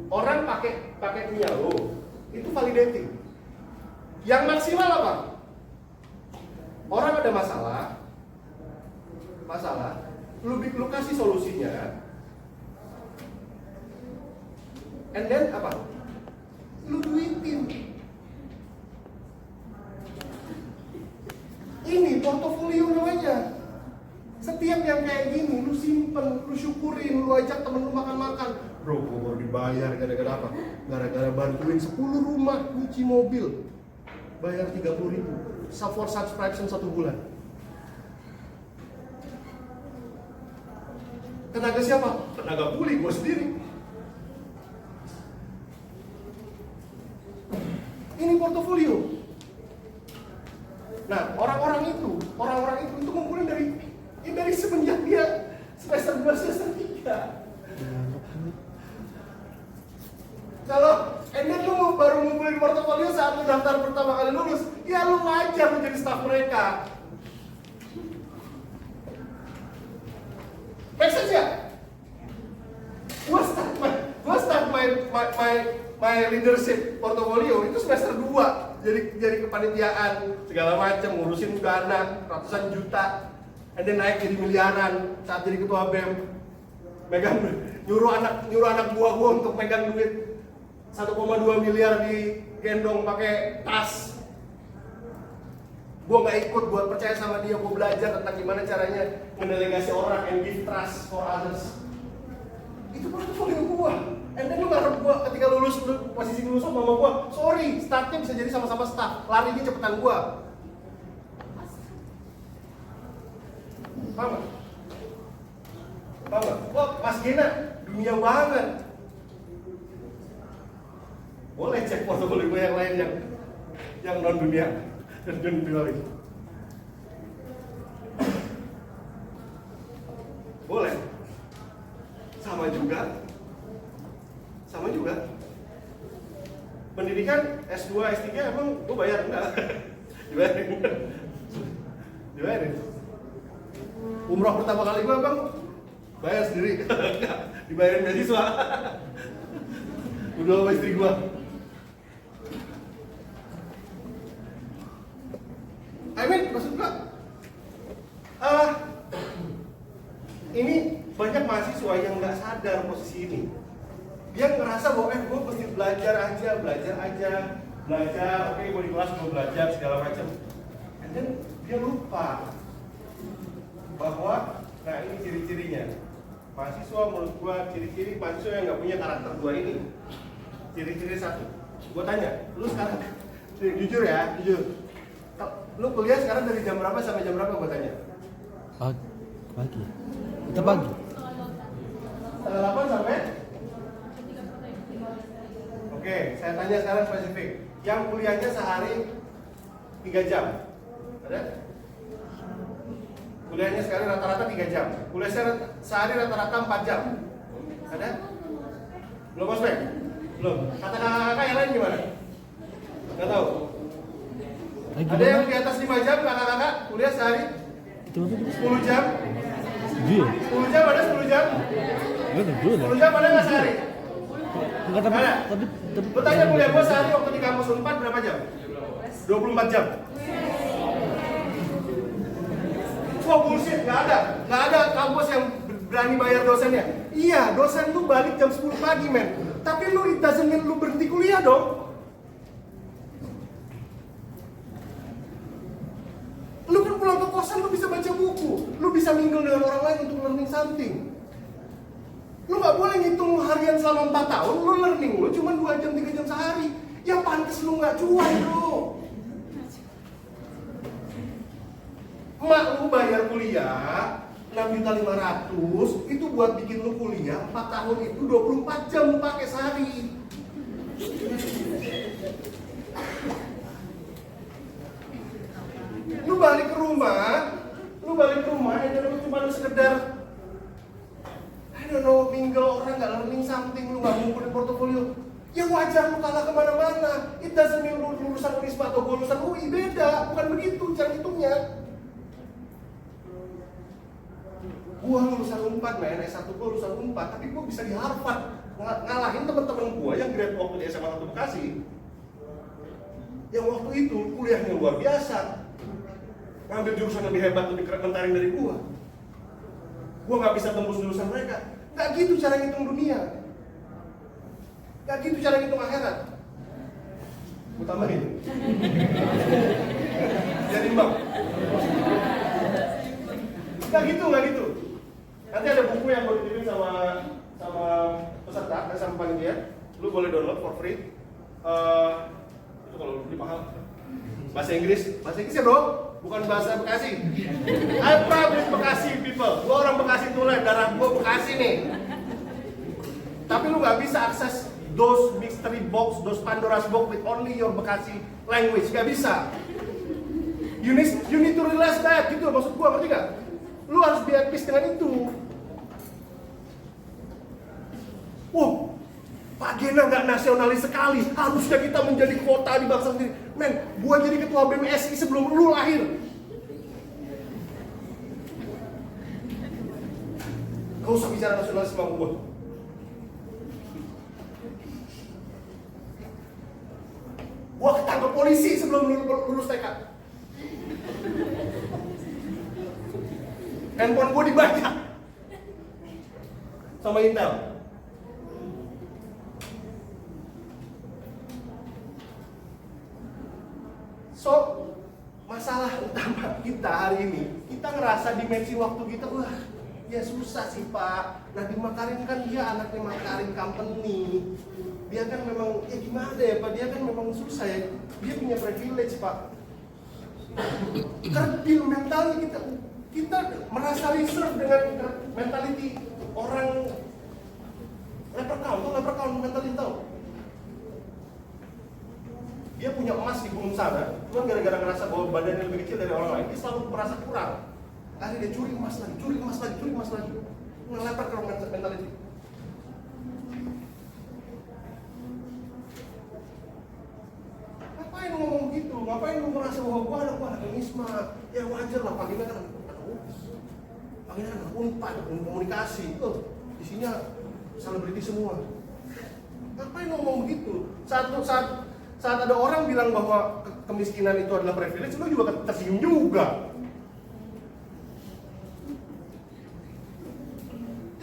orang pakai punya lu, itu validating. Yang maksimal apa? Orang ada masalah, lu kasih solusinya, and then apa? Lu duitin. Ini portofolio namanya. Setiap yang kayak gini, lu simpen, lu syukurin, lu ajak temen lu makan-makan. Bro, gue baru dibayar gara-gara apa? Gara-gara bantuin 10 rumah nyuci mobil, bayar 30.000 for subscription 1 bulan. Tenaga siapa? Tenaga kuli gue sendiri. Ini portofolio. Nah, orang-orang itu ngumpulin dari semenjak dia semester 2, semester 3. Kalau lu baru ngumpulin portofolio saat lu daftar pertama kali lulus, ya lu wajar menjadi staf mereka. Gua start my leadership portfolio itu semester 2. Jadi kepanitiaan segala macam, ngurusin dana ratusan juta, and then naik jadi miliaran saat jadi ketua BEM. Megang nyuruh anak buah gua untuk megang duit 1,2 miliar digendong pakai tas. Gua nggak ikut, gua percaya sama dia, gua belajar tentang gimana caranya mendelegasi orang and give trust for others. Itu portfolio gua. And then lu ngarep gua ketika lulus, posisi lulus sama gua, sorry, startnya bisa jadi sama-sama staff, larinya cepetan gua. Paham gak? Paham gak? Wah, Mas Gina, dunia banget. Boleh cek portofolio gue yang lain yang non dunia dan dunia itu. Boleh. Sama juga. Pendidikan S2, S3 emang gue bayar enggak? Dibayarin. Umroh pertama kali gue bang bayar sendiri, dibayarin beasiswa. Udah sama istri gue. Maksud gue, ini banyak mahasiswa yang nggak sadar posisi ini. Dia ngerasa bahwa gue mesti belajar aja, oke gue di kelas gue belajar segala macam. And then dia lupa bahwa, nah ini ciri-cirinya. Mahasiswa menurut gue, ciri-ciri mahasiswa yang nggak punya karakter dua ini. Ciri-ciri satu, gue tanya, lu sekarang, jujur, lu kuliah sekarang dari jam berapa sampai jam berapa gue tanya? Pagi. Kita pagi. Setengah 8 sampai? Oke, saya tanya sekarang spesifik. Yang kuliahnya sehari 3 jam, ada? Kuliahnya sekarang rata-rata 3 jam. Kuliah sehari rata-rata 4 jam, ada? Belum ospek? Belum. Kata kakak yang lain gimana? Gak tahu. Ada yang di atas 5 jam kakak-kakak kuliah sehari? 10 jam? 10 jam ada 10 jam? 10 jam ada nggak sehari? Enggak, tapi lu tanya kuliah gua sehari waktu di kampus Unpad berapa jam? 24 jam. Wah bullshit, nggak ada kampus yang berani bayar dosennya. Iya, dosen lu balik jam 10 pagi men. Tapi lu it doesn't mean lu berhenti kuliah dong. Lu kan pulang ke kosan, lu bisa baca buku, lu bisa mingle dengan orang lain untuk learning something. Lu gak boleh ngitung harian selama 4 tahun, lu learning lu cuma 2 jam, 3 jam sehari. Ya pantas lu gak cuan bro. Emak lu bayar kuliah 6.500.000 itu buat bikin lu kuliah 4 tahun itu 24 jam lu pakai sehari. Lu balik ke rumah, dan lu cuma sekedar I don't know, mingle orang, gak learning something, lu gak ngumpulin portofolio. Ya wajar lu kalah kemana-mana. It doesn't mean lu lulusan Unisma atau gua lulusan UI, beda, bukan begitu cara hitungnya. Gua lulusan Unpad, men, S1 gua lulusan Unpad, tapi gua bisa di Harvard ngalahin teman-teman gua yang grade waktu di SMA 1 Bekasi. Yang waktu itu kuliahnya luar biasa. Ngambil jurusan lebih hebat, lebih keren dari gua. Gua nggak bisa tembus jurusan mereka. Nggak gitu cara ngitung dunia. Nggak gitu cara ngitung akhirat. Gua tambahin. Jadi bang. Nggak gitu. Nanti ada buku yang gua titipin sama peserta dan sama panitia. Lu boleh download for free. Itu kalau lu beli mahal. Bahasa Inggris ya bro. Bukan bahasa Bekasi. I promise Bekasi people. Gua orang Bekasi tulen, darah gua Bekasi nih. Tapi lu nggak bisa akses those mystery box, those Pandora's box with only your Bekasi language. Nggak bisa. You need to realize that, gitu maksud gua, ngerti nggak? Lu harus be at peace dengan itu. Wow, Pak Gena nggak nasionalis sekali. Harusnya kita menjadi kota di bangsa sendiri. Men, gua jadi ketua BMSI sebelum lu lahir. Gak usah bicara nasionalisme sama gua. polisi sebelum lulus TK. Handphone gue dibajak sama Intel. So, masalah utama kita hari ini, kita ngerasa dimensi waktu kita, wah, ya susah sih Pak. Nadiem Makarim kan dia anaknya Makarim Company. Dia kan memang, ya gimana ya Pak, dia kan memang susah ya. Dia punya privilege Pak. Kerdil mentalnya kita merasa reserve dengan mentality orang leprechaun mentality tau. Dia punya emas di gunung sana, cuma gara-gara ngerasa bahwa badannya lebih kecil dari orang lain, dia selalu merasa kurang. Akhirnya dia curi emas lagi. Ngelepar ke orang mentality. Ngapain lu ngomong gitu? Ngapain lu merasa bahwa gua anak Isma? Ya wajar lah, panggilnya kan anak Unpad, komunikasi. Isinya selebriti semua. Ngapain lu ngomong begitu? Saat ada orang bilang bahwa kemiskinan itu adalah privilege, lu juga tersinggung juga.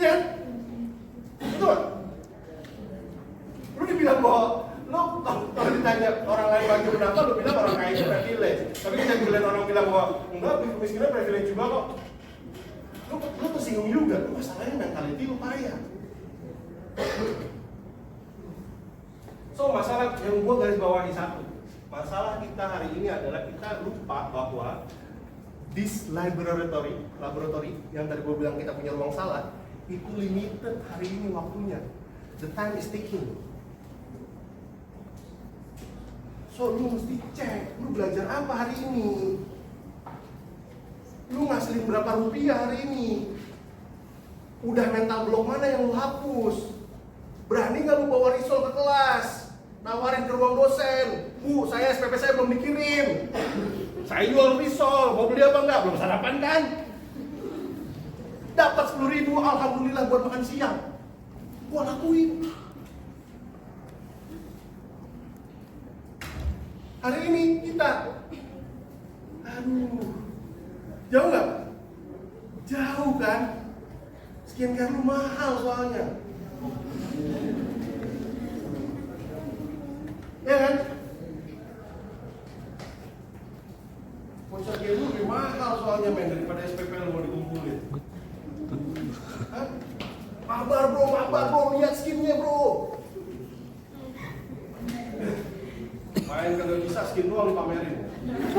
Ya? Betul? Lu dibilang bahwa lu kalau ditanya orang lain bagi berapa, lu bilang orang kaya itu privilege. Tapi ketika bilang orang bilang bahwa enggak, kemiskinan privilege juga kok. Lu tersinggung juga. Masalahnya mentality lu payah. So, masalah yang gue garis bawahi satu, masalah kita hari ini adalah kita lupa bahwa this laboratory yang tadi gue bilang kita punya ruang salah, itu limited hari ini waktunya. The time is ticking. So, lu mesti cek, lu belajar apa hari ini? Lu ngasilin berapa rupiah hari ini? Udah mental block mana yang lu hapus? Berani gak lu bawa risol ke kelas? Nawarin ke ruang dosen, Bu, saya SPP saya belum dikirim. Saya jual risol, mau beli apa enggak? Belum sarapan kan? Dapat 10.000, alhamdulillah buat makan siang. Gua lakuin. Hari ini kita, jauh nggak? Jauh kan? Skincare lu mahal soalnya. Ya kan? Voucher game lu lebih mahal soalnya men daripada SPP lu mau dikumpulin. Hah? Mabar bro, lihat skinnya bro. Main kalau bisa skin doang pamerin.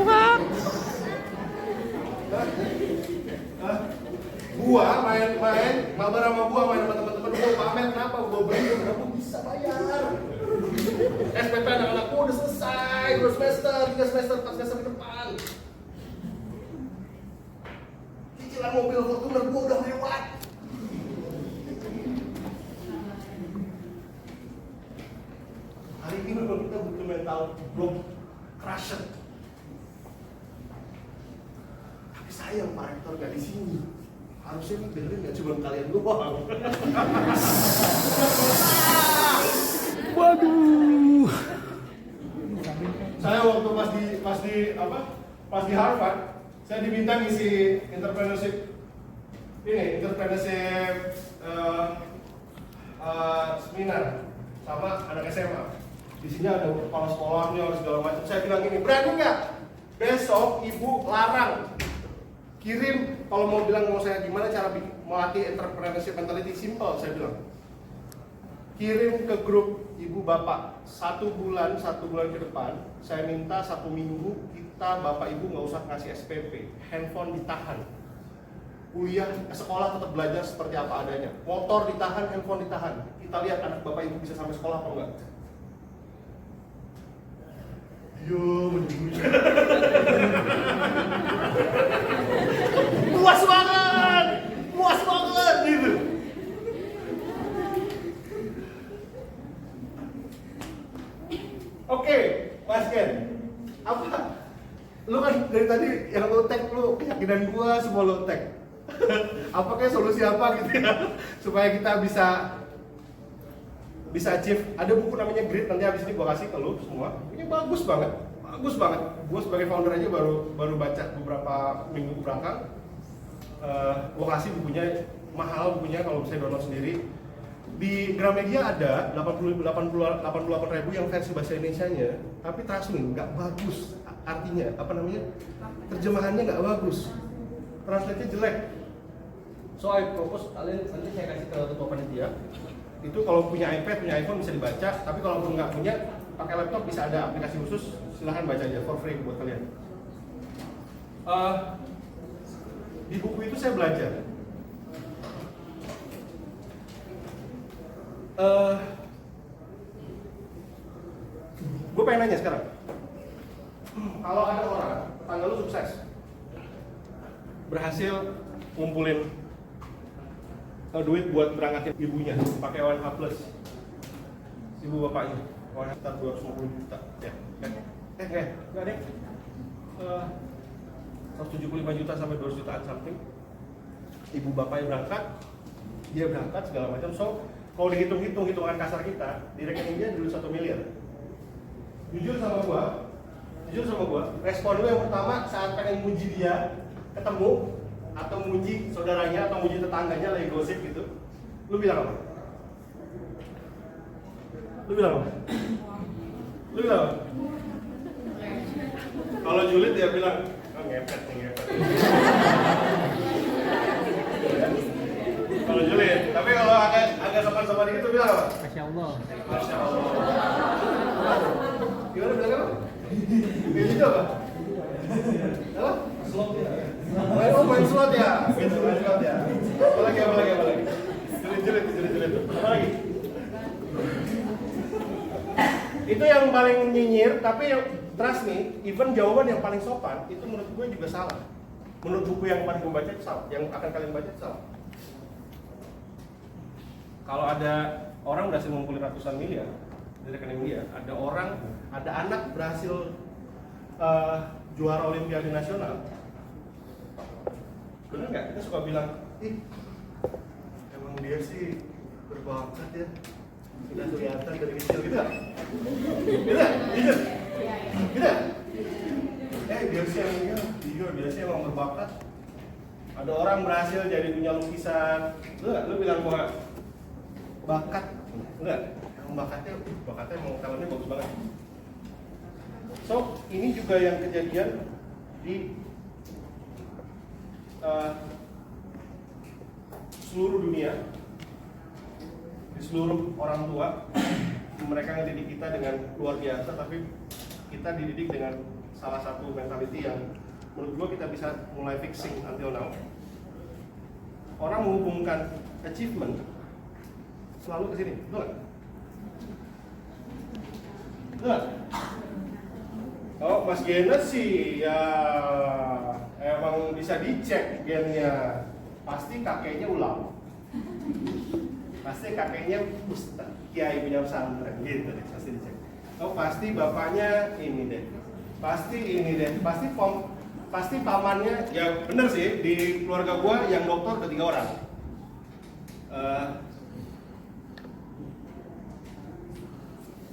Hah? Gua main mabar sama gua main sama teman-teman gua pamer kenapa gua beli kenapa bisa bayar. SPP anak-anakku udah selesai, 2 semester, 3 semester, 4 semester ke depan. Cicilan mobil Fortuner gua udah lewat. Hari ini memang kita butuh mental block crusher. Tapi sayang Pak Rektor gak di sini. Harusnya nih dengerin gak cuma kalian doang. Waduh. Saya waktu pas di Harvard, saya diminta ngisi entrepreneurship seminar sama anak SMA. Di sini ada kepala sekolahnya segala macam. Saya bilang gini, berani nggak? Besok ibu larang kirim kalau mau bilang mau saya gimana cara melatih entrepreneurship mentality simple. Saya bilang kirim ke grup ibu bapak 1 bulan ke depan. Saya minta 1 minggu kita bapak ibu nggak usah ngasih SPP, handphone ditahan. Kuliah sekolah tetap belajar seperti apa adanya. Motor ditahan, handphone ditahan. Kita lihat anak bapak ibu bisa sampai sekolah apa enggak. Yo, puas banget gitu. Oke, Mas Ken, apa? Lu kan dari tadi yang lu tag lu keyakinan gua semua lu tag. Apakah solusi apa gitu ya supaya kita bisa achieve. Ada buku namanya Grit, nanti habis ini gua kasih ke lu semua. Ini bagus banget. bagus banget. Gue sebagai founder aja baru baca beberapa minggu belakang. Gue kasih bukunya, mahal bukunya kalau bisa download sendiri. Di Gramedia ada 88.000 yang versi bahasa Indonesianya, tapi trust me, nggak bagus. Artinya, apa namanya, terjemahannya nggak bagus, translate-nya jelek. So I propose kalian, nanti saya kasih ke ketua panitia. Itu kalau punya iPad, punya iPhone bisa dibaca, tapi kalau nggak punya, pakai laptop bisa ada aplikasi khusus, silahkan baca aja for free buat kalian. Di buku itu saya belajar gue pengen nanya sekarang, kalau ada orang tetangga lu sukses, berhasil ngumpulin duit buat berangkatin ibunya pakai ONH plus, ibu bapaknya ONH sekitar 250 juta ya, enggak deh, 175 juta sampai 200 jutaan something. Ibu bapaknya berangkat, dia berangkat segala macam. So kalau dihitung-hitung hitungan kasar kita, di rekening dia dulu 1 miliar. Jujur sama gua, respon lu yang pertama saat pengen muji dia, ketemu atau muji saudaranya atau muji tetangganya lagi gosip gitu, lu bilang apa? Lu bilang apa? Kalau julid dia bilang, oh ngepet. Kalau julid, tapi kalau agak sopan-sopan dikit tuh bilang apa? Masya Allah. Gimana bilang apa? Gitu apa? Apa? Slot ya? Main slot ya? Gitu, main slot ya? Apa lagi? Julid. Apa lagi? Itu yang paling nyinyir, tapi yang trust me, even jawaban yang paling sopan itu menurut gue juga salah. Menurut buku yang paling gue baca itu salah, yang akan kalian baca itu salah. Kalau ada orang berhasil ngumpulin ratusan miliar dari rekening dia, ada anak berhasil juara Olimpiade nasional, bener nggak? Kita suka bilang, emang dia sih berbakat ya, sudah kelihatan dari kecil gitu. Dia sih emang berbakat. Ada orang berhasil jadi punya lukisan, lu bilang gua bakat, enggak? Emang bakatnya emang talentnya bagus banget. So ini juga yang kejadian di seluruh dunia, di seluruh orang tua. Mereka ngedidik kita dengan luar biasa, tapi kita dididik dengan salah satu mentality yang menurut gua kita bisa mulai fixing until now. Orang menghubungkan achievement selalu ke sini, betul nggak? Betul. Oh, Mas Genes sih ya emang bisa dicek gennya. Pasti kakeknya ulama. Pasti kakeknya ustaz, kiai punya pesantren gitu deh, pasti dicek. Oh, pasti bapaknya ini deh. Pasti pamannya, ya bener sih, di keluarga gua yang dokter ada 3 orang.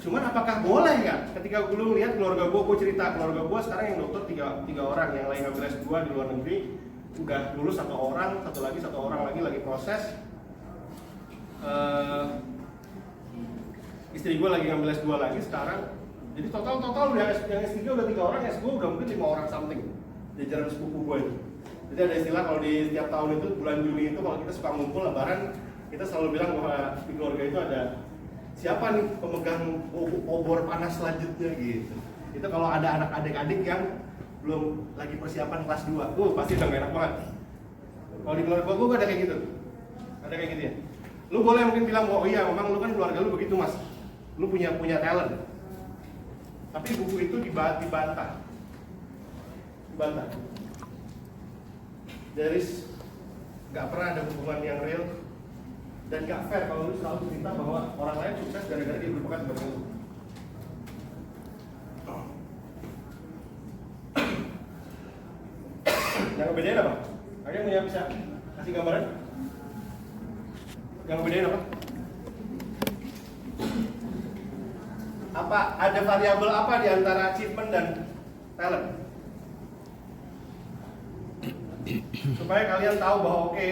Cuman apakah boleh nggak? Ketika gue lihat keluarga gue cerita keluarga gue sekarang yang dokter 3 orang, yang lain ngambil S2 di luar negeri, udah lulus 1 orang, satu orang lagi proses. Istri gue lagi ngambil S2 lagi sekarang. Jadi total yang S3 udah 3 orang, S2 udah mungkin 5 orang something. Jajaran sepupu gue itu. Jadi ada istilah kalau di setiap tahun itu bulan Juni itu kalau kita suka ngumpul lebaran, kita selalu bilang bahwa di keluarga itu ada siapa nih pemegang obor panas selanjutnya gitu. Itu kalau ada adik-adik yang belum lagi persiapan kelas 2, pasti udah gak enak banget. Kalau di keluarga gue ada kayak gitu. Ada kayak gitu ya. Lu boleh mungkin bilang, oh iya memang lu kan keluarga lu begitu mas, lu punya talent. Tapi buku itu dibantah. There's gak pernah ada hubungan yang real dan gak fair kalau lu selalu cerita bahwa orang lain sukses gara-gara dia berbakat seperti itu. Yang ngebedain apa? Kalian punya bisa kasih gambaran? Yang ngebedain apa? Apa ada variabel apa di antara achievement dan talent? Supaya kalian tahu bahwa oke,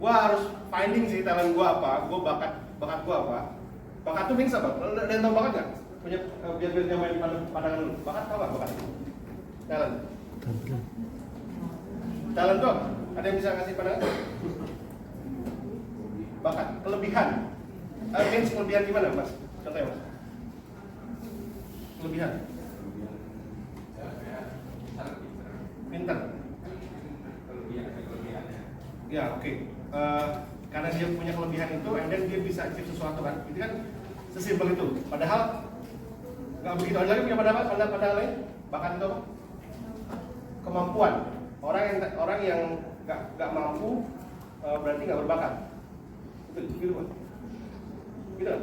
gua harus finding sih talent gua apa, bakat gua apa. Bakat tuh means apa? Kalian tahu bakat nggak? Punya biar nyamain pandangan dulu. Bakat tahu nggak bakat? Talent. Talent tuh apa? Ada yang bisa ngasih pandangan? Bakat, kelebihan. Means kelebihan gimana, Mas? Contohnya, Mas. Kelebihan. Pinter. Ya, oke. Karena dia punya kelebihan itu, and then dia bisa achieve sesuatu kan. Itu kan sesimpel itu. Padahal nggak begitu. Ada lagi punya pandangan lain? Bakat itu apa? Kemampuan. Orang yang nggak mampu berarti nggak berbakat. Gitu kan? Gitu kan?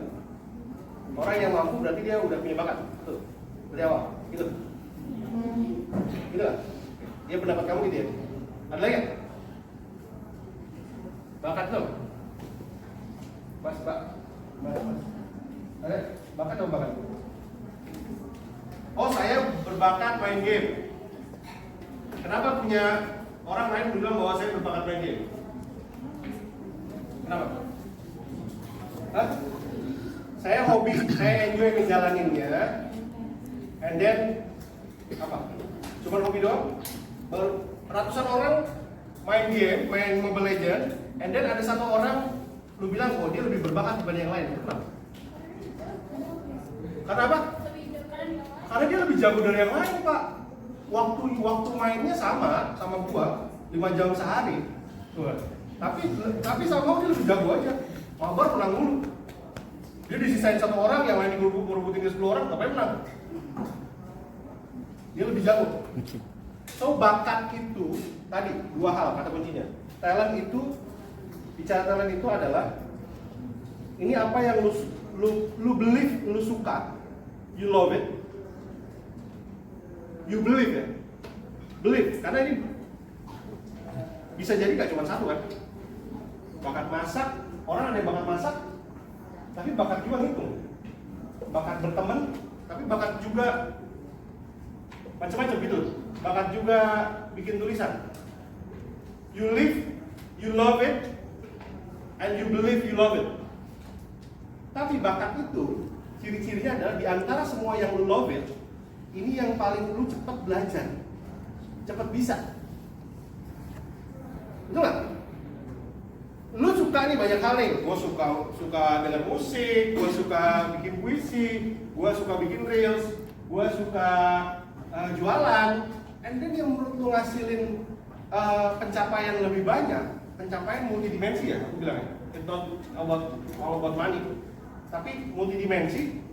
Orang yang mampu berarti dia udah punya bakat. Betul. Dari awal. Gitu. Gitu kan? Dia pendapat kamu gitu ya? Ada lagi nggak? Bakat tuh? Mas. Ada bakat atau bakat? Oh, saya berbakat main game. Kenapa punya orang lain bilang bahwa saya berbakat main game? Kenapa? Hah? Saya hobi, saya enjoy ngejalaninnya. And then apa? Cuma hobi doang? Ratusan orang main game, main Mobile Legends, and then ada satu orang lu bilang, oh dia lebih berbakat dibanding yang lain. Kenapa? Karena apa? Karena dia lebih jago dari yang lain, Pak. Waktu mainnya sama gua 5 jam sehari. Tuh. Tapi sama dia lebih jago aja. Mabar menang dulu. Dia disisain satu orang, yang lain ngerubutin 10 orang, tapi menang. Dia lebih jago. So bakat itu tadi dua hal kata kuncinya. Talent itu, bicara talent itu adalah ini apa yang lu believe, lu suka, you love it, you believe ya, believe karena ini bisa jadi gak cuma satu kan. Bakat masak, orang ada yang bakat masak, tapi bakat juga ngitung, bakat berteman, tapi bakat juga macam-macam gitu. Bakat juga bikin tulisan. You live, you love it, and you believe you love it. Tapi bakat itu ciri-cirinya adalah di antara semua yang lu love it, ini yang paling lu cepat belajar, cepat bisa. Betul nggak? Lu suka nih banyak hal nih. Gue suka dengar musik, gue suka bikin puisi, gue suka bikin reels, gue suka jualan. And then yang menurut lu ngasilin pencapaian lebih banyak, pencapaian multidimensi ya, aku bilang ya. It's not all about money, tapi multidimensi.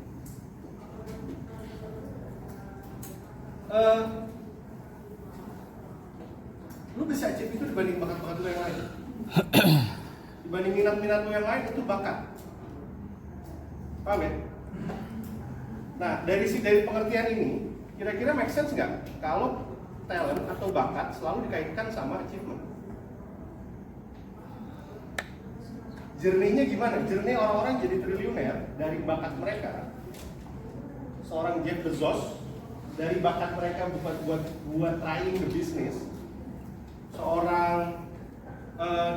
Lu bisa achieve itu dibanding bakat-bakat lu yang lain. Dibanding minat-minat lu yang lain itu bakat. Paham ya? Nah, dari pengertian ini, kira-kira make sense nggak kalau talent atau bakat selalu dikaitkan sama achievement? Journey-nya gimana? Journey orang-orang jadi triliuner dari bakat mereka. Seorang Jeff Bezos dari bakat mereka buat trying the business. Seorang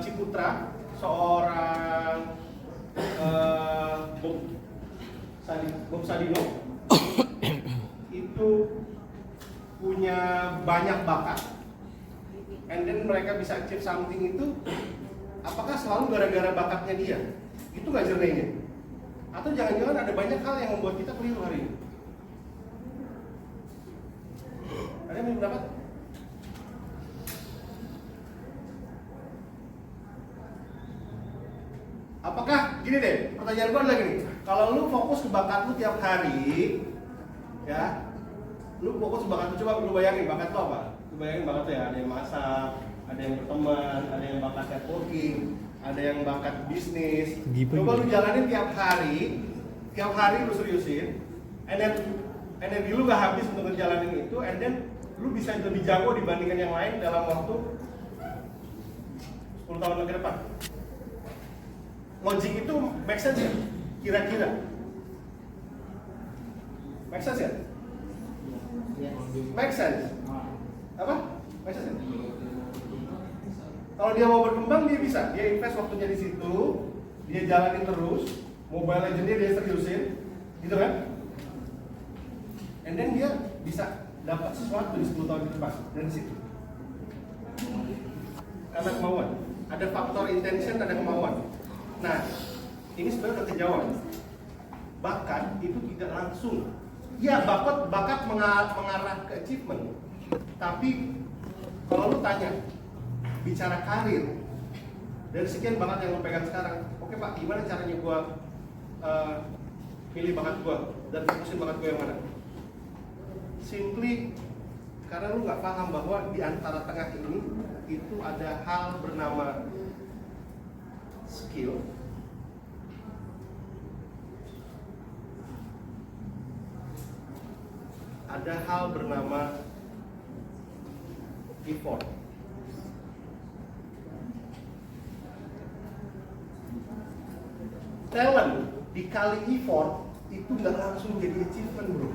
Ciputra, seorang Bob Sadino itu punya banyak bakat, and then mereka bisa achieve something itu. Apakah selalu gara-gara bakatnya dia? Itu nggak journey-nya? Atau jangan-jangan ada banyak hal yang membuat kita keliru hari ini? Ada yang pendapat? Apakah gini deh, pertanyaan gue adalah gini, kalau lu fokus ke bakat lu tiap hari, ya, lu fokus ke bakat lu, coba lu bayangin bakat lu apa? Lu bayangin bakat lu ya, ada yang masak, ada yang berteman, ada yang bakat networking, ada yang bakat bisnis. Coba lu jalanin tiap hari lu seriusin, and then lu gak habis untuk ngejalanin itu, and then lu bisa lebih jago dibandingkan yang lain dalam waktu 10 tahun ke depan. Logik itu make sense ya? Kira-kira. Make sense ya? Make sense? Apa? Make sense ya? Kalau dia mau berkembang dia bisa, dia invest waktunya di situ, dia jalanin terus, Mobile Legends dia seriusin, gitu kan? And then dia bisa dapat sesuatu di 10 tahun ke depan dari situ. Karena kemauan, ada faktor intention, ada kemauan. Nah, ini sebenarnya udah kejauhan. Bakat itu tidak langsung. Ya, bakat mengarah ke achievement. Tapi kalau lu tanya, bicara karir, dari sekian bakat yang lu pegang sekarang, oke Pak, gimana caranya gua pilih bakat gua dan fokusin bakat gua yang mana? Simply karena lu nggak paham bahwa di antara tengah ini itu ada hal bernama skill, ada hal bernama effort. Talent dikali effort itu nggak langsung jadi achievement, bro.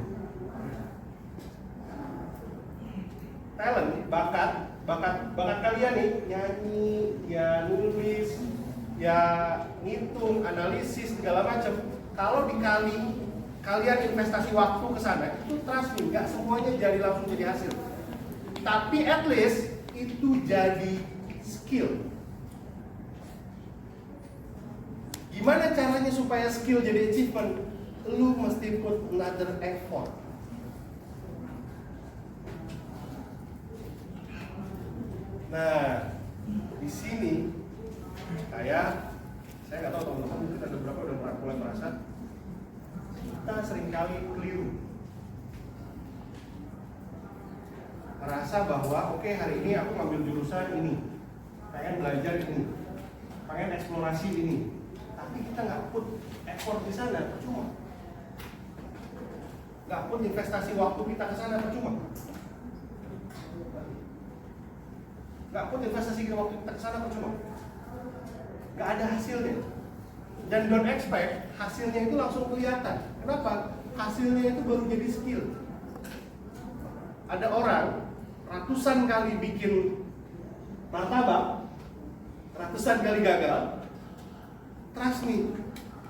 Talent, bakat kalian nih, nyanyi, ya nulis, ya ngitung, analisis segala macam. Kalau dikali kalian investasi waktu ke sana, itu trust me, nggak semuanya jadi langsung jadi hasil. Tapi at least itu jadi skill. Gimana caranya supaya skill jadi achievement? Lu mesti put another effort. Nah, di sini saya nggak tahu teman-teman mungkin ada berapa udah mulai merasa kita seringkali keliru. Merasa bahwa oke, hari ini aku ngambil jurusan ini, pengen belajar ini, pengen eksplorasi ini, tapi kita nggak put effort di sana, percuma. Nggak put investasi waktu kita ke sana, percuma. Nggak pun investasi waktu kita ke sana percuma. Nggak ada hasilnya. Dan don't expect hasilnya itu langsung kelihatan. Kenapa? Hasilnya itu baru jadi skill. Ada orang ratusan kali bikin martabak, ratusan kali gagal. Trust me,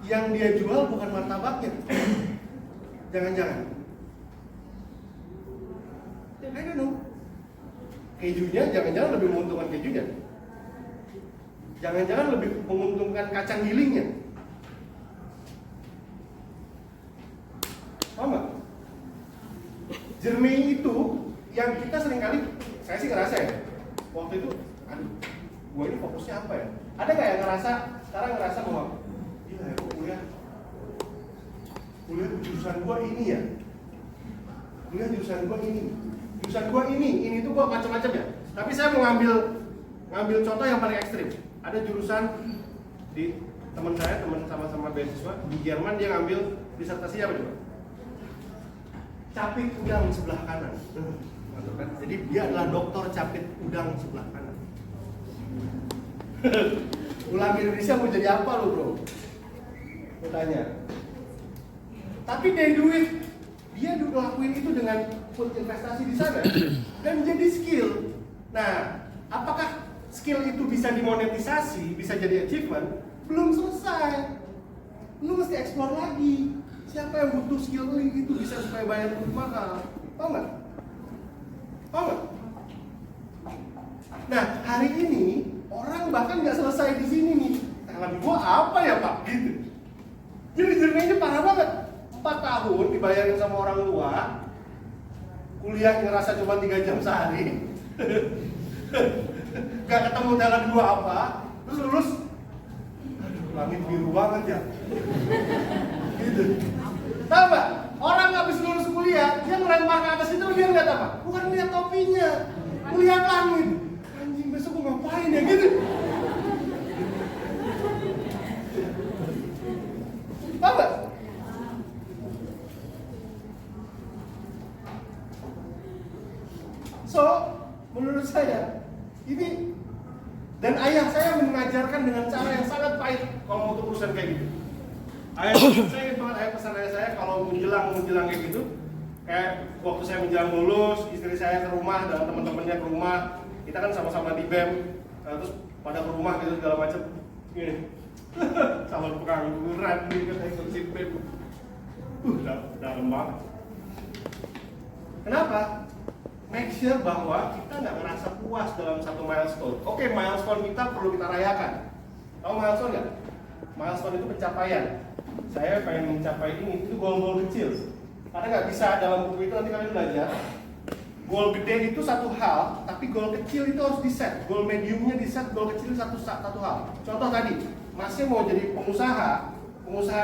yang dia jual bukan martabaknya. Jangan-jangan. I don't know. Kejunya jangan-jangan lebih menguntungkan kejunya. Jangan-jangan lebih menguntungkan kacang gilingnya. Paham nggak? Journey itu yang kita seringkali, saya sih ngerasa ya, waktu itu, aduh, gue ini fokusnya apa ya? Ada nggak yang sekarang ngerasa bahwa, gila ya, kok kuliah jurusan gue ini ya? Kuliah jurusan gue ini. Jurusan gua ini tuh gua macam-macam ya. Tapi saya mau ngambil contoh yang paling ekstrim. Ada jurusan di teman sama-sama beasiswa di Jerman, dia ngambil disertasi apa coba? Capit udang sebelah kanan. Jadi dia adalah doktor capit udang sebelah kanan. Pulang ke Indonesia mau jadi apa lo, bro? Mau tanya. Tapi dia ngelakuin itu dengan put investasi di sana dan jadi skill. Nah, apakah skill itu bisa dimonetisasi, bisa jadi achievement? Belum selesai. Lu mesti explore lagi. Siapa yang butuh skill itu bisa supaya bayar lebih mahal? Tahu nggak? Nah, hari ini orang bahkan nggak selesai di sini nih. Talent gua apa ya Pak? Gitu. Jadi jernihnya parah banget. 4 tahun dibayarin sama orang tua, kuliah ngerasa cuma 3 jam sehari, gak ketemu talent gua apa, terus lulus, aduh langit biru banget ya, gitu. Tahu nggak? Orang habis lulus kuliah, dia ngelempar ke atas itu dia ngeliat apa? Bukan ngeliat topinya, ngeliat langit. Anjing besok gua ngapain ya gitu. Tahu nggak? So, menurut saya ini, dan ayah saya mengajarkan dengan cara yang sangat pahit kalau mau urusan kayak gitu. Saya ingat banget pesan ayah saya kalau menjelang kayak gitu, kayak waktu saya menjelang lulus, istri saya ke rumah dan teman-temannya ke rumah, kita kan sama-sama di BEM, terus pada ke rumah gitu segala macam, gini, calon pengangguran gitu kan ikut BEM, dalam banget. Kenapa? Make sure bahwa kita nggak merasa puas dalam satu milestone. Oke, milestone kita perlu kita rayakan. Tahu milestone nggak? Milestone itu pencapaian. Saya pengen mencapai ini, itu goal-goal kecil. Karena nggak bisa dalam buku itu nanti kalian belajar. Goal gede itu satu hal, tapi goal kecil itu harus di-set. Goal mediumnya di-set, goal kecil satu hal. Contoh tadi, Masnya mau jadi pengusaha